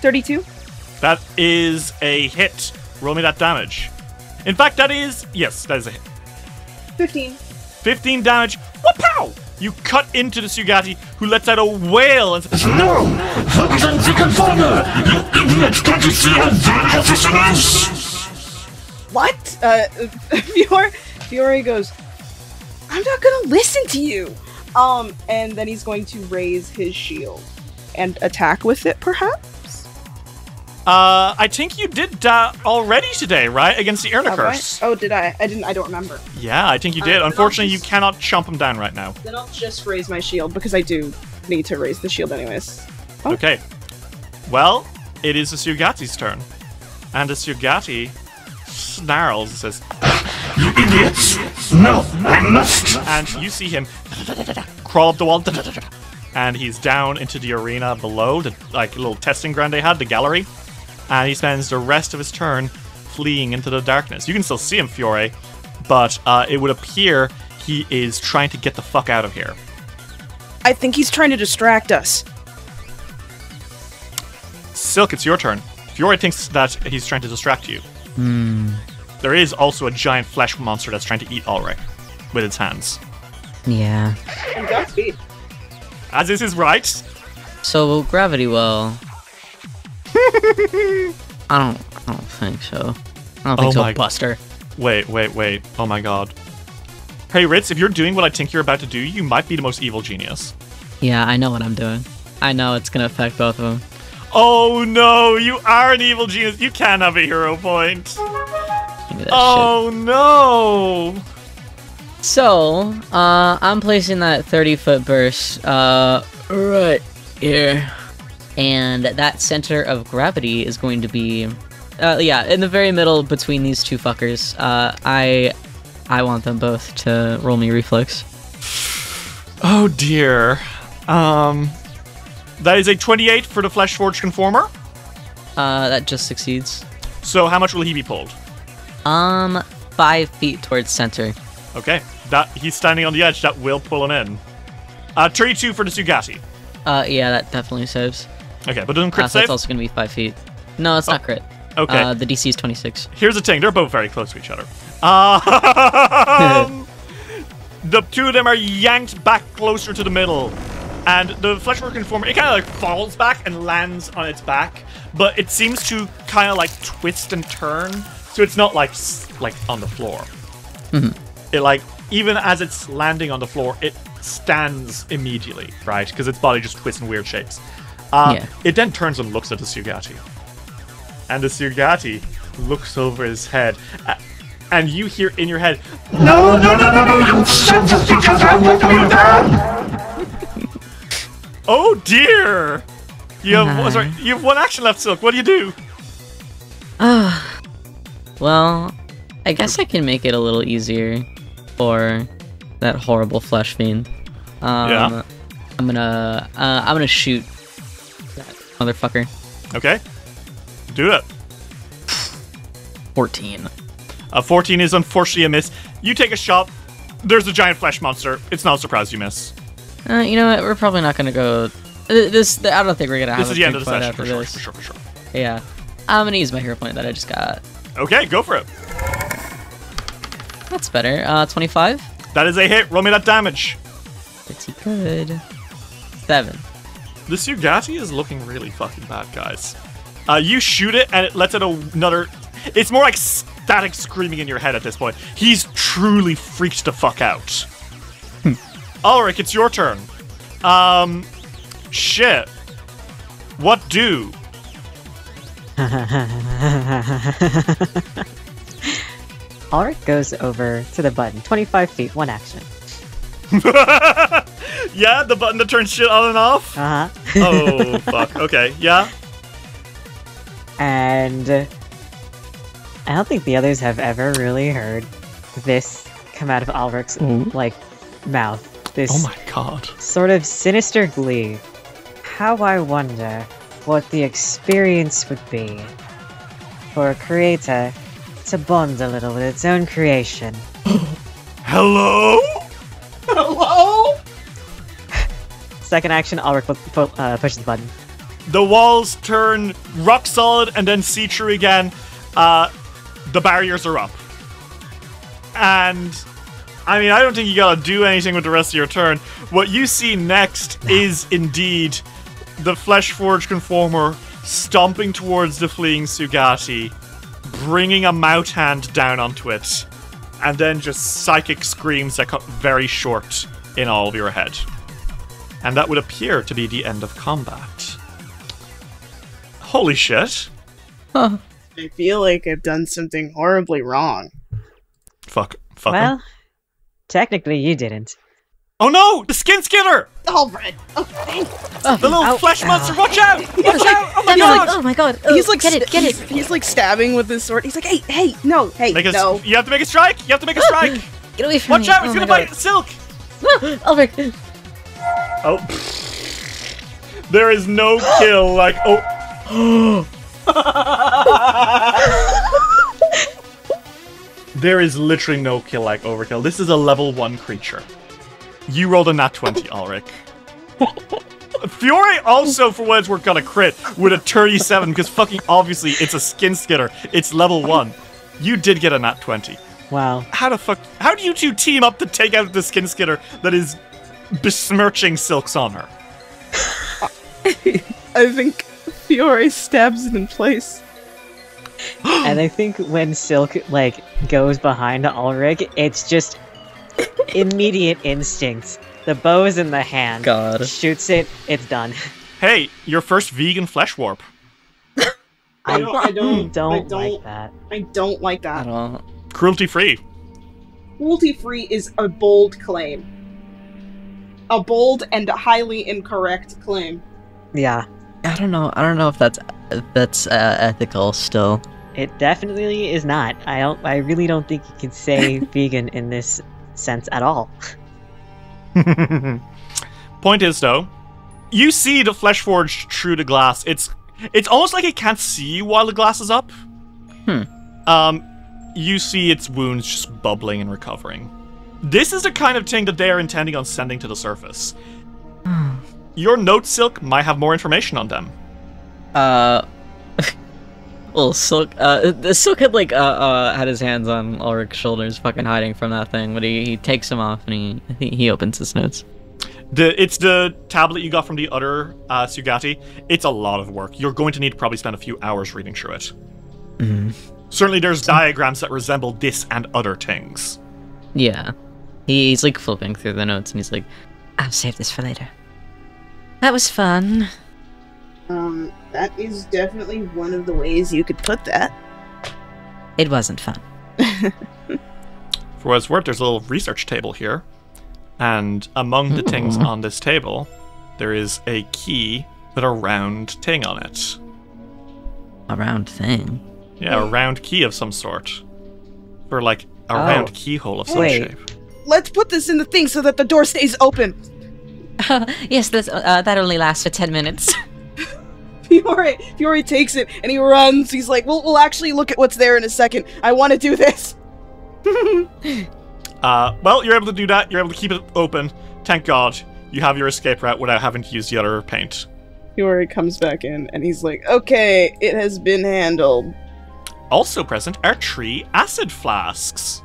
32. That is a hit. Roll me that damage. In fact, that is... Yes, that is a hit. 15. 15 damage. Whoop-pow! You cut into the seugathi, who lets out a wail and says, No! Focus on the conformer! You idiot! Can't you see how dangerous this is? What? Fiore goes, I'm not gonna listen to you! And then he's going to raise his shield and attack with it, perhaps? I think you did that already today, right? Against the Erna curse. Oh, did I? I don't remember. Yeah, I think you did. Unfortunately, you cannot chomp him down right now. Then I'll just raise my shield, because I do need to raise the shield anyways. Oh. Okay. Well, it is the Seugathi's turn. And the Seugathi snarls and says, You idiots! No, I must! And you see him crawl up the wall, and he's down into the arena below, the little testing ground they had, the gallery. And he spends the rest of his turn fleeing into the darkness. You can still see him, Fiore, but it would appear he is trying to get the fuck out of here. I think he's trying to distract us. Silk, it's your turn. Fiore thinks that he's trying to distract you. There is also a giant flesh monster that's trying to eat Alrik with its hands. Yeah. And Godspeed. As is his right. So gravity well. I don't think so. I don't think so, Buster. Wait. Oh my god. Hey, Ritz, if you're doing what I think you're about to do, you might be the most evil genius. Yeah, I know what I'm doing. I know it's gonna affect both of them. Oh no, you are an evil genius. You can have a hero point. Give me that Oh no. So, I'm placing that 30-foot burst, right here. And that center of gravity is going to be, in the very middle between these two fuckers. I want them both to roll me reflex. Oh dear. That is a 28 for the Flesh Forged Conformer. That just succeeds. So how much will he be pulled? 5 feet towards center. Okay, that he's standing on the edge. That will pull him in. 32 for the Seugathi. Yeah, that definitely saves. Okay, but doesn't crit So save? that's also going to be 5 feet. No, it's not crit. Okay. The DC is 26. Here's the thing, they're both very close to each other. The two of them are yanked back closer to the middle. And the Fleshwork Conformer, it kind of falls back and lands on its back. But it seems to kind of twist and turn. So it's not like on the floor. It even as it's landing on the floor, it stands immediately, right? Because its body just twists in weird shapes. It then turns and looks at the Seugathi. And the Seugathi looks over his head. And you hear in your head, No, you sons of bitches, I won't be there! oh dear! You have one action left, Silk. What do you do? Well, I guess I can make it a little easier for that horrible flesh fiend. Yeah. I'm gonna shoot that motherfucker. Okay. Do it. 14. 14 is unfortunately a miss. You take a shot. There's a giant flesh monster. It's not a surprise you miss. You know what? We're probably not gonna go. I don't think we're gonna have This is the end of the fight session, after for this. sure. Yeah. I'm gonna use my hero point that I just got. Okay, go for it. That's better. 25. That is a hit. Roll me that damage. Pretty good. 7. The Seugathi is looking really fucking bad, guys. You shoot it, and it lets out another... It's more like static screaming in your head at this point. He's truly freaked the fuck out. Alrik, it's your turn. Shit. What do? Alrik goes over to the button. 25 feet, one action. Yeah, the button that turns shit on and off? Uh-huh. Oh, fuck. Okay, yeah. And I don't think the others have ever really heard this come out of Alrik's mouth. This Oh my god. sort of sinister glee. How I wonder what the experience would be for a creator to bond a little with its own creation. Hello? Hello? Second action, Alrik pushes the button. The walls turn rock solid and then see-through again. The barriers are up. And, I mean, I don't think you gotta do anything with the rest of your turn. What you see next is indeed the Fleshforged Conformer stomping towards the fleeing Seugathi, bringing a mouth hand down onto it, and then just psychic screams that cut very short in all of your head. And that would appear to be the end of combat. Holy shit. I feel like I've done something horribly wrong. Fuck Well, him. technically you didn't. Oh no! The skin skitter! Alright. Oh, thanks. The little flesh monster! Watch out! Watch out! Oh my I'm god! like, oh my god. Oh, He's like, get it. He's like stabbing with his sword. He's like, hey, no. You have to make a strike! You have to make a strike! Get away from Watch me. out! It's Oh gonna my bite Silk! Alrik. Oh. There is no kill like... Oh. There is literally no kill like overkill. This is a level 1 creature. You rolled a nat 20, Alrik. Fiore also, for what it's worth, got a crit with a 37 because fucking obviously it's a skin skitter. It's level 1. You did get a nat 20. Wow. How do you two team up to take out the skin skitter that is besmirching Silk's honor? I think Fiore stabs it in place. And I think when Silk, goes behind Alrik, it's just immediate instinct. The bow is in the hand. God. Shoots it, it's done. Hey, your first vegan flesh warp. I don't like that. I don't like that. At all. Cruelty free. Cruelty free is a bold claim. A bold and highly incorrect claim. Yeah. I don't know if that's ethical still. It definitely is not. I really don't think you can say vegan in this sense at all. Point is, though, you see the flesh forged through the glass. It's almost like it can't see you while the glass is up. You see its wounds just bubbling and recovering. This is the kind of thing that they are intending on sending to the surface. Your note, Silk, might have more information on them. Well, Silk, the Silk had had his hands on Ulrich's shoulders, fucking hiding from that thing, but he takes them off and he opens his notes. It's the tablet you got from the other Seugathi. It's a lot of work. You're going to need to probably spend a few hours reading through it. Certainly there's diagrams that resemble this and other things. Yeah. He's like flipping through the notes and he's like, I'll save this for later. That was fun. That is definitely one of the ways you could put that. It wasn't fun. For what it's worth, there's a little research table here. And among the things on this table, there is a key with a round thing on it. A round thing? Yeah, a round key of some sort. For like a round keyhole of some shape. Let's put this in the thing so that the door stays open. Yes, that only lasts for 10 minutes. Fiore takes it and he runs. He's like, we'll actually look at what's there in a second. I want to do this. Well, you're able to do that. You're able to keep it open. Thank God you have your escape route without having to use the other paint. Fiore comes back in and he's like, okay, it has been handled. Also present are 3 acid flasks.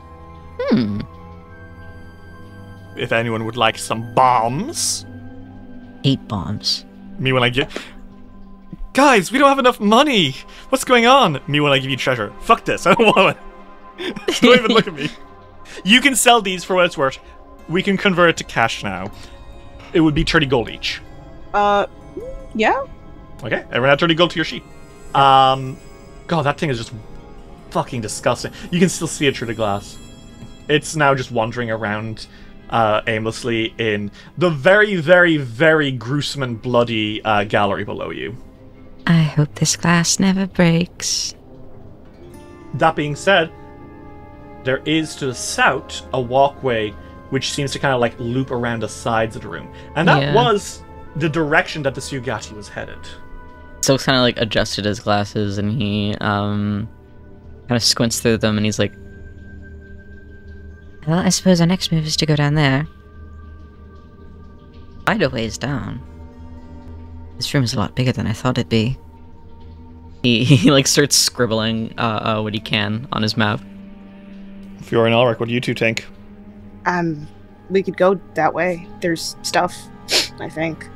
If anyone would like some bombs. 8 bombs. Me when I get... Guys, we don't have enough money! What's going on? Me when I give you treasure. Fuck this, I don't want it. Don't even look at me. You can sell these for what it's worth. We can convert it to cash now. It would be 30 gold each. Yeah? Okay, everyone add 30 gold to your sheet. God, that thing is just fucking disgusting. You can still see it through the glass. It's now just wandering around aimlessly in the very, very, very gruesome and bloody gallery below you. I hope this glass never breaks. That being said, there is to the south a walkway which seems to kind of like loop around the sides of the room. And that was the direction that the seugathi was headed. Silk's kind of like adjusted his glasses and he kind of squints through them and he's like, well, I suppose our next move is to go down there. Quite a ways down. This room is a lot bigger than I thought it'd be. He like starts scribbling what he can on his map. Fiora and Alrik, what do you two think? We could go that way. There's stuff, I think.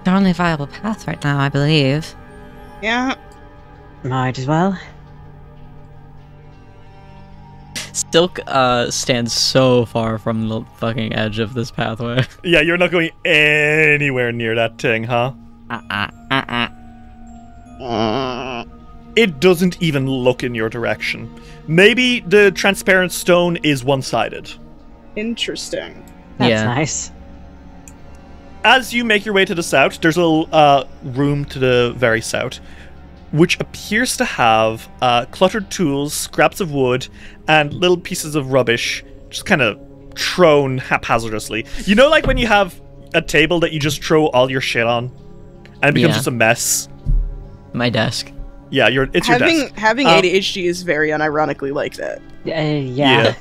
Our only viable path right now, I believe. Yeah. Might as well. Silk stands so far from the fucking edge of this pathway. Yeah, you're not going anywhere near that thing, huh? It doesn't even look in your direction. Maybe the transparent stone is one-sided. Interesting. That's nice. As you make your way to the south, there's a little room to the very south, which appears to have cluttered tools, scraps of wood, and little pieces of rubbish, just kind of thrown haphazardly. You know, like when you have a table that you just throw all your shit on, and it becomes just a mess? My desk. Yeah, it's your desk. Having ADHD is very unironically like that. Yeah.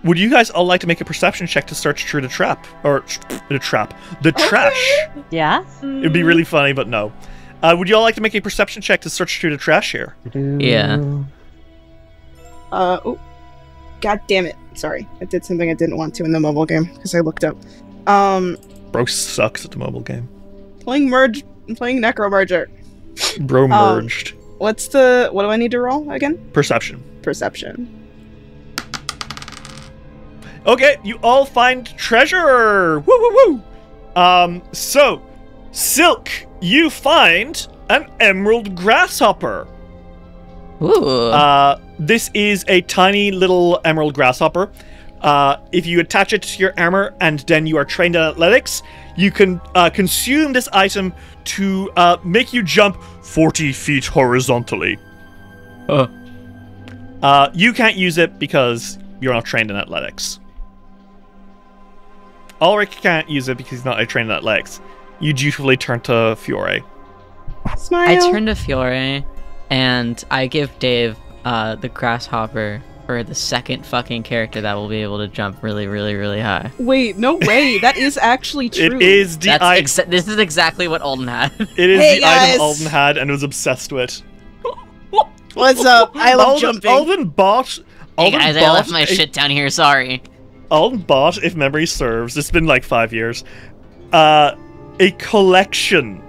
Would you guys all like to make a perception check to search through the trap? Or the trash? Yeah? It'd be really funny, but no. Would you all like to make a perception check to search through the trash here? Yeah. Oh, god damn it. Sorry. I did something I didn't want to in the mobile game, because I looked up. Bro sucks at the mobile game. Playing Necro Merger. Bro merged. What do I need to roll again? Perception. Perception. Okay, you all find treasure! Woo woo woo! So, Silk, you find an emerald grasshopper. Ooh. This is a tiny little emerald grasshopper. If you attach it to your armor and then you are trained in athletics, you can consume this item to make you jump 40 feet horizontally. You can't use it because you're not trained in athletics. Alrik can't use it because he's not trained in athletics. You dutifully turn to Fiore. Smile. I turn to Fiore, and I give Dave the grasshopper for the second fucking character that will be able to jump really, really, really high. Wait, no way. That is actually true. It is the item. This is exactly what Alden had. It is the item Alden had and was obsessed with. What's up? I love jumping. Alden bought. Hey guys, I left my shit down here. Sorry. Alden bought, if memory serves, it's been like 5 years, a collection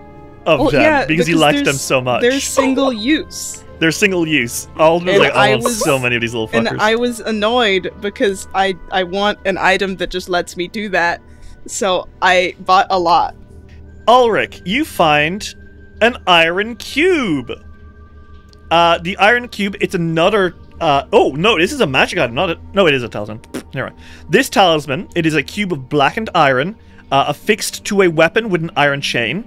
of them because he liked them so much. They're single use. They're single use. Alden was like, I want so many of these little fuckers. And I was annoyed because I want an item that just lets me do that. So I bought a lot. Alrik, you find an iron cube. The iron cube, it's another... oh, no, this is a magic item, not a... No, it is a talisman. Never mind. This talisman, it is a cube of blackened iron, affixed to a weapon with an iron chain.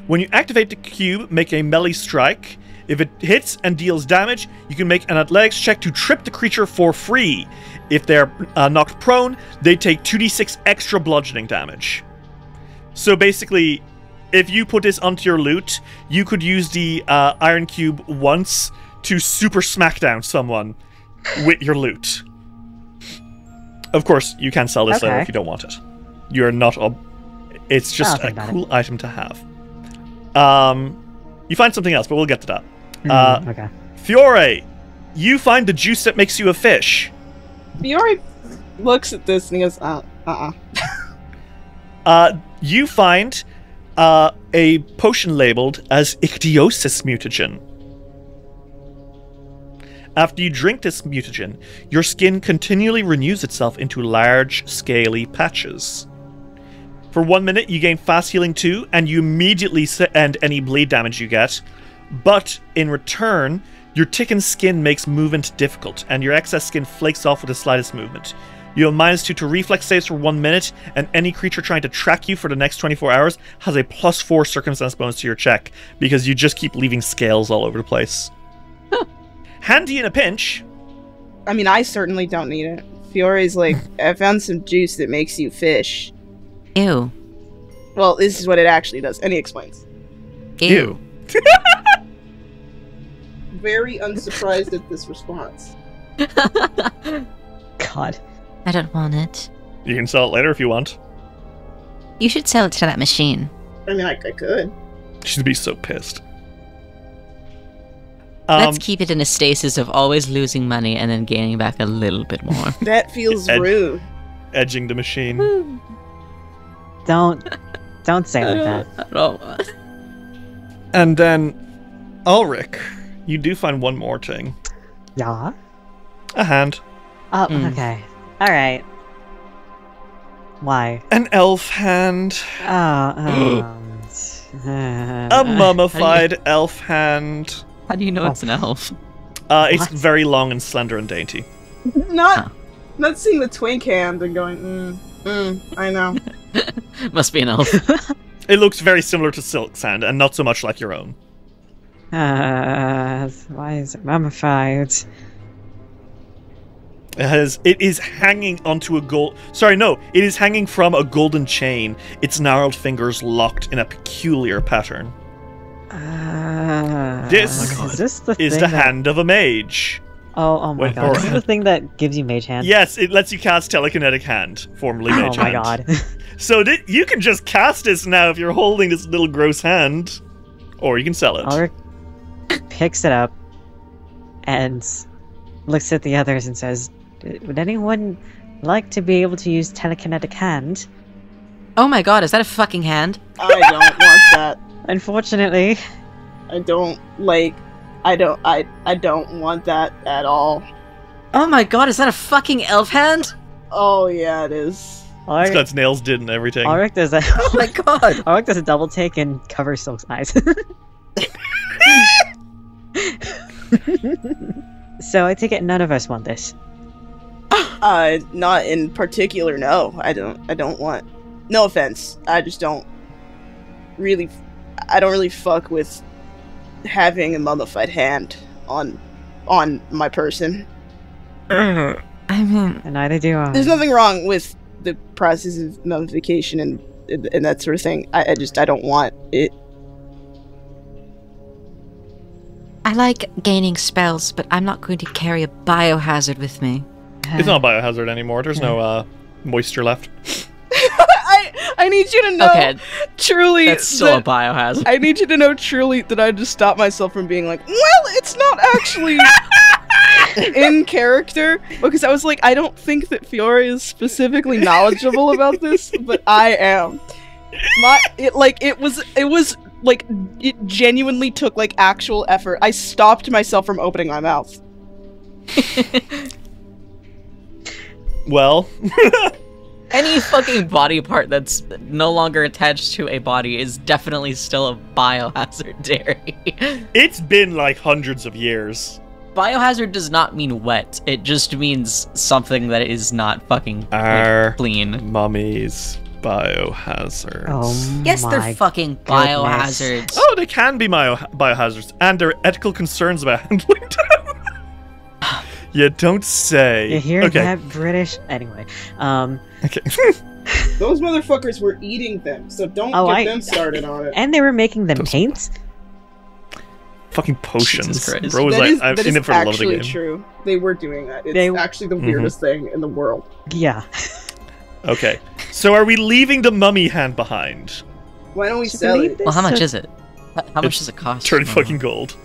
When you activate the cube, make a melee strike. If it hits and deals damage, you can make an athletics check to trip the creature for free. If they're knocked prone, they take 2d6 extra bludgeoning damage. So basically, if you put this onto your loot, you could use the iron cube once to super smackdown someone with your loot. Of course, you can sell this later if you don't want it. You're not... It's just a cool item to have. You find something else, but we'll get to that. Okay. Fiore, you find the juice that makes you a fish. Fiore looks at this and he goes, You find a potion labeled as Ichthyosis mutagen. After you drink this mutagen, your skin continually renews itself into large, scaly patches. For 1 minute, you gain fast healing 2, and you immediately end any bleed damage you get. But in return, your thickened skin makes movement difficult, and your excess skin flakes off with the slightest movement. You have -2 to reflex saves for 1 minute, and any creature trying to track you for the next 24 hours has a +4 circumstance bonus to your check, because you just keep leaving scales all over the place. handy in a pinch. I mean, I certainly don't need it. Fiore's like, I found some juice that makes you fish. Ew. Well, this is what it actually does. And he explains. Ew. Very unsurprised at this response. God. I don't want it. You can sell it later if you want. You should sell it to that machine. I mean, I could. She'd be so pissed. Let's keep it in a stasis of always losing money and then gaining back a little bit more. That feels rude. Edging the machine. Don't say it like that. I don't want. And then, Alrik, you do find one more thing. Yeah? A hand. Oh, okay. Alright. Why? An elf hand. A mummified elf hand. How do you know it's an elf? It's very long and slender and dainty. Not seeing the twink hand and going, I know. Must be an elf. It looks very similar to Silk's hand, and not so much like your own. Why is it mummified? It is hanging onto a gold... Sorry, no. It is hanging from a golden chain, its gnarled fingers locked in a peculiar pattern. This is the hand of a mage. Oh my god. This is the thing that gives you mage hand? Yes, it lets you cast telekinetic hand, formerly mage hand. Oh my god. So you can just cast this now if you're holding this little gross hand. Or you can sell it. Alrik picks it up and looks at the others and says, would anyone like to be able to use telekinetic hand? Oh my god, is that a fucking hand? I don't want that. Unfortunately. I don't want that at all. Oh my god, is that a fucking elf hand? Oh yeah, it is. It's got its nails did and everything. Alrik does a Oh my god. Alrik does a double take and covers Silk's eyes. So I take it none of us want this. Not in particular, no. I don't want... No offense. I just don't really fuck with having a mummified hand on my person. I mean... And neither do I. There's nothing wrong with the process of mummification and that sort of thing. I don't want it. I like gaining spells, but I'm not going to carry a biohazard with me. It's not a biohazard anymore. There's no moisture left. I need you to know, Okay, truly, that's still a biohazard. I need you to know truly that I just stopped myself from being like, well, it's not actually in character, because I was like, I don't think that Fiore is specifically knowledgeable about this, but I am. It genuinely took like actual effort. I stopped myself from opening my mouth. Well, Any fucking body part that's no longer attached to a body is definitely still a biohazard, Derry. it's been like hundreds of years. Biohazard does not mean wet. It just means something that is not fucking clean. Mummies biohazards. Oh Yes, they're my fucking goodness. biohazards. Oh, they can be biohazards, and there are ethical concerns about handling them. You don't say. You hear okay. that, British? Anyway, Okay. Those motherfuckers were eating them, so don't get them started on it. and they were making them paint? Fucking potions. Jesus Christ. Bro was like, I'm in it for the love of the actually game. true. They were doing that. It's actually the weirdest thing in the world. Yeah. Okay. So are we leaving the mummy hand behind? Why don't we Should sell leave it? this Well, how much to- is it? How much does it cost? 30 fucking gold.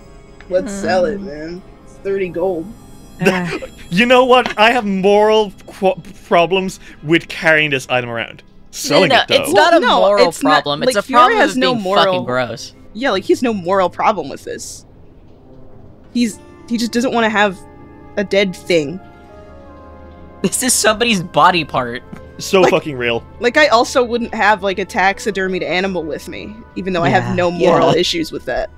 Let's sell it, man. It's 30 gold. You know what? I have moral problems with carrying this item around. Selling it, though. It's not a No, moral it's not- problem. like, It's a Fiore problem has of no being moral- fucking gross. Yeah, like, he has no moral problem with this. He just doesn't want to have a dead thing. This is somebody's body part. So like- fucking real. Like, I also wouldn't have, like, a taxidermied animal with me, even though I have no moral issues with that.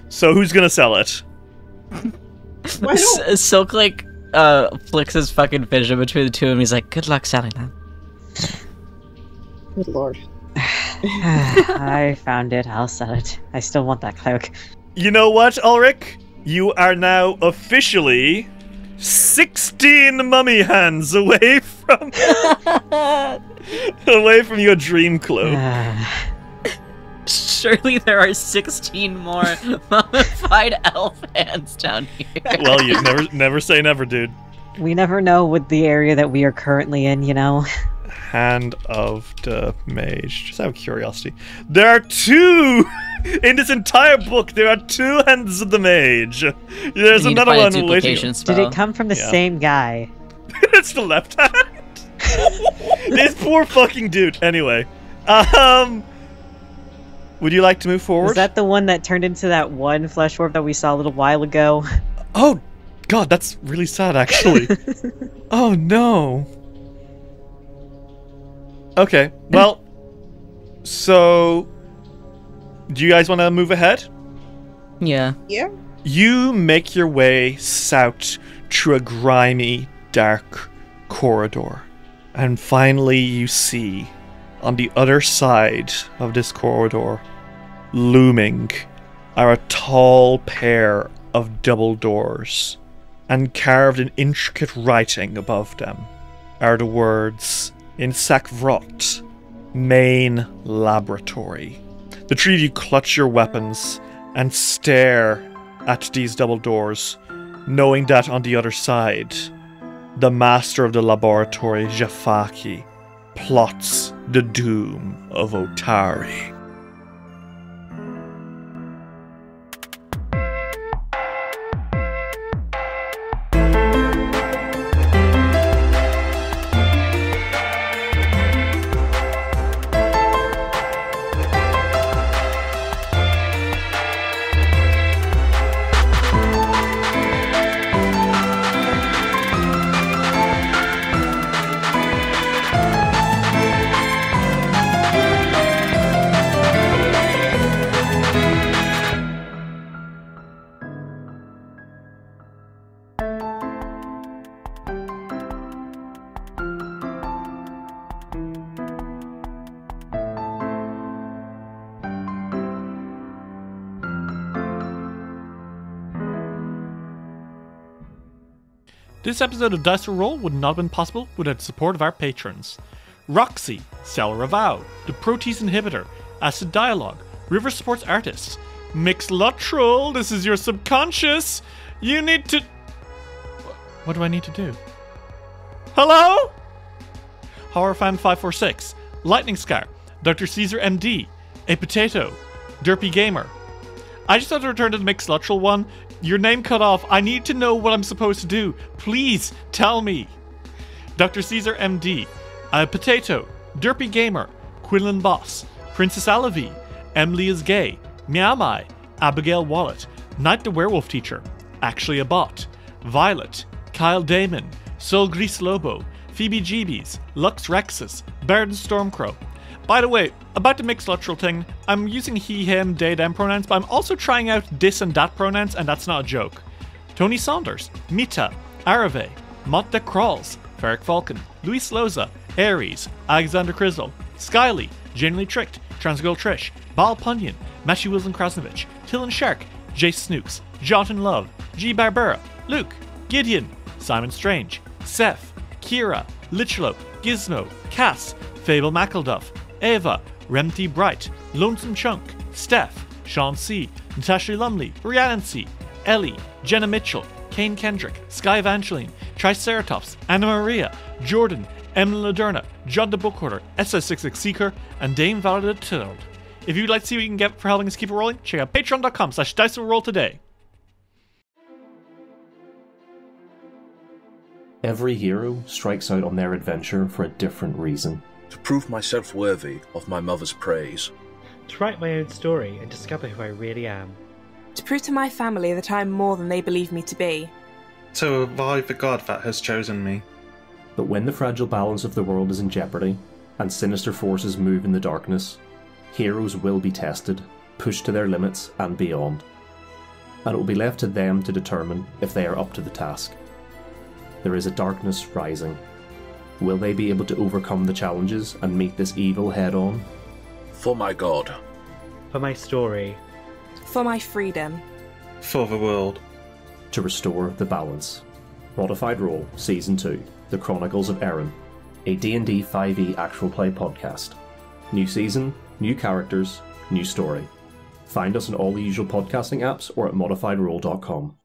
So who's gonna sell it? Why don't- Silk, like, flicks his fucking vision between the two of them. He's like, good luck selling that. Good lord. I found it. I'll sell it. I still want that cloak. You know what, Alrik? you are now officially 16 mummy hands away from your dream cloak. Surely there are 16 more mummified elf hands down here. Well, you never say never, dude. We never know with the area that we are currently in, you know? Hand of the Mage. Just out of curiosity. There are 2! In this entire book, there are 2 Hands of the Mage. There's another one waiting. Did it come from the same guy? It's the left hand. This poor fucking dude. Anyway. Would you like to move forward? Was that the one that turned into that one flesh orb that we saw a little while ago? Oh, God, that's really sad, actually. Oh, no. Okay, well, so, do you guys want to move ahead? Yeah. Yeah. You make your way south through a grimy, dark corridor. And finally you see, on the other side of this corridor, looming are a tall pair of double doors. And carved in intricate writing above them are the words, in Sakvrot, Main Laboratory. The 3 of you clutch your weapons and stare at these double doors, knowing that on the other side, the master of the laboratory, Jafaki, plots the doom of Otari. This episode of Dice Roll would not have been possible without the support of our patrons. Roxy, Cell Ravow, The Protease Inhibitor, Acid Dialogue, River Sports Artists, Mixluttrol, this is your subconscious. You need to... What do I need to do? Hello? Horrorfan546, Lightning Scar, Dr. Caesar MD, A Potato, Derpy Gamer. I just had to return to the Mixluttrol one. Your name cut off. I need to know what I'm supposed to do. Please tell me. Dr. Caesar MD, Potato, Derpy Gamer, Quinlan Boss, Princess Alavi, Emily is Gay, Meowmai, Abigail Wallet, Knight the Werewolf Teacher, Actually a Bot, Violet, Kyle Damon, Soul Grease Lobo, Phoebe Jeebies, Lux Rexus, Baird Stormcrow. By the way, about the Mixluttrol thing, I'm using he, him, they, them pronouns, but I'm also trying out this and that pronouns, and that's not a joke. Tony Saunders, Mita, Arave, Mott the Crawls, Ferric Falcon, Luis Loza, Aries, Alexander Crizzle, Skyly, Genuinely Tricked, Transgirl Trish, Bal Punyon, Matthew Wilson Krasnovich, Tillen Shark, Jace Snooks, Jonathan Love, G. Barbera, Luke, Gideon, Simon Strange, Seth, Kira, Lichlope, Gizmo, Cass, Fable McElduff, Ava, Remty Bright, Lonesome Chunk, Steph, Sean C, Natasha Lumley, Rhiannon C, Ellie, Jenna Mitchell, Kane Kendrick, Sky Evangeline, Triceratops, Anna Maria, Jordan, Emily Laderna, John the Bookhoarder, SS66 Seeker, and Dame Valida Tild. If you'd like to see what you can get for helping us keep it rolling, check out patreon.com/diceroll today. Every hero strikes out on their adventure for a different reason. To prove myself worthy of my mother's praise. To write my own story and discover who I really am. To prove to my family that I am more than they believe me to be. To revive the god that has chosen me. But when the fragile balance of the world is in jeopardy, and sinister forces move in the darkness, heroes will be tested, pushed to their limits and beyond. And it will be left to them to determine if they are up to the task. There is a darkness rising. Will they be able to overcome the challenges and meet this evil head-on? For my god. For my story. For my freedom. For the world. to restore the balance. Modified Role Season 2, The Chronicles of Erin, a D&D 5e actual play podcast. New season, new characters, new story. Find us on all the usual podcasting apps or at modifiedrole.com.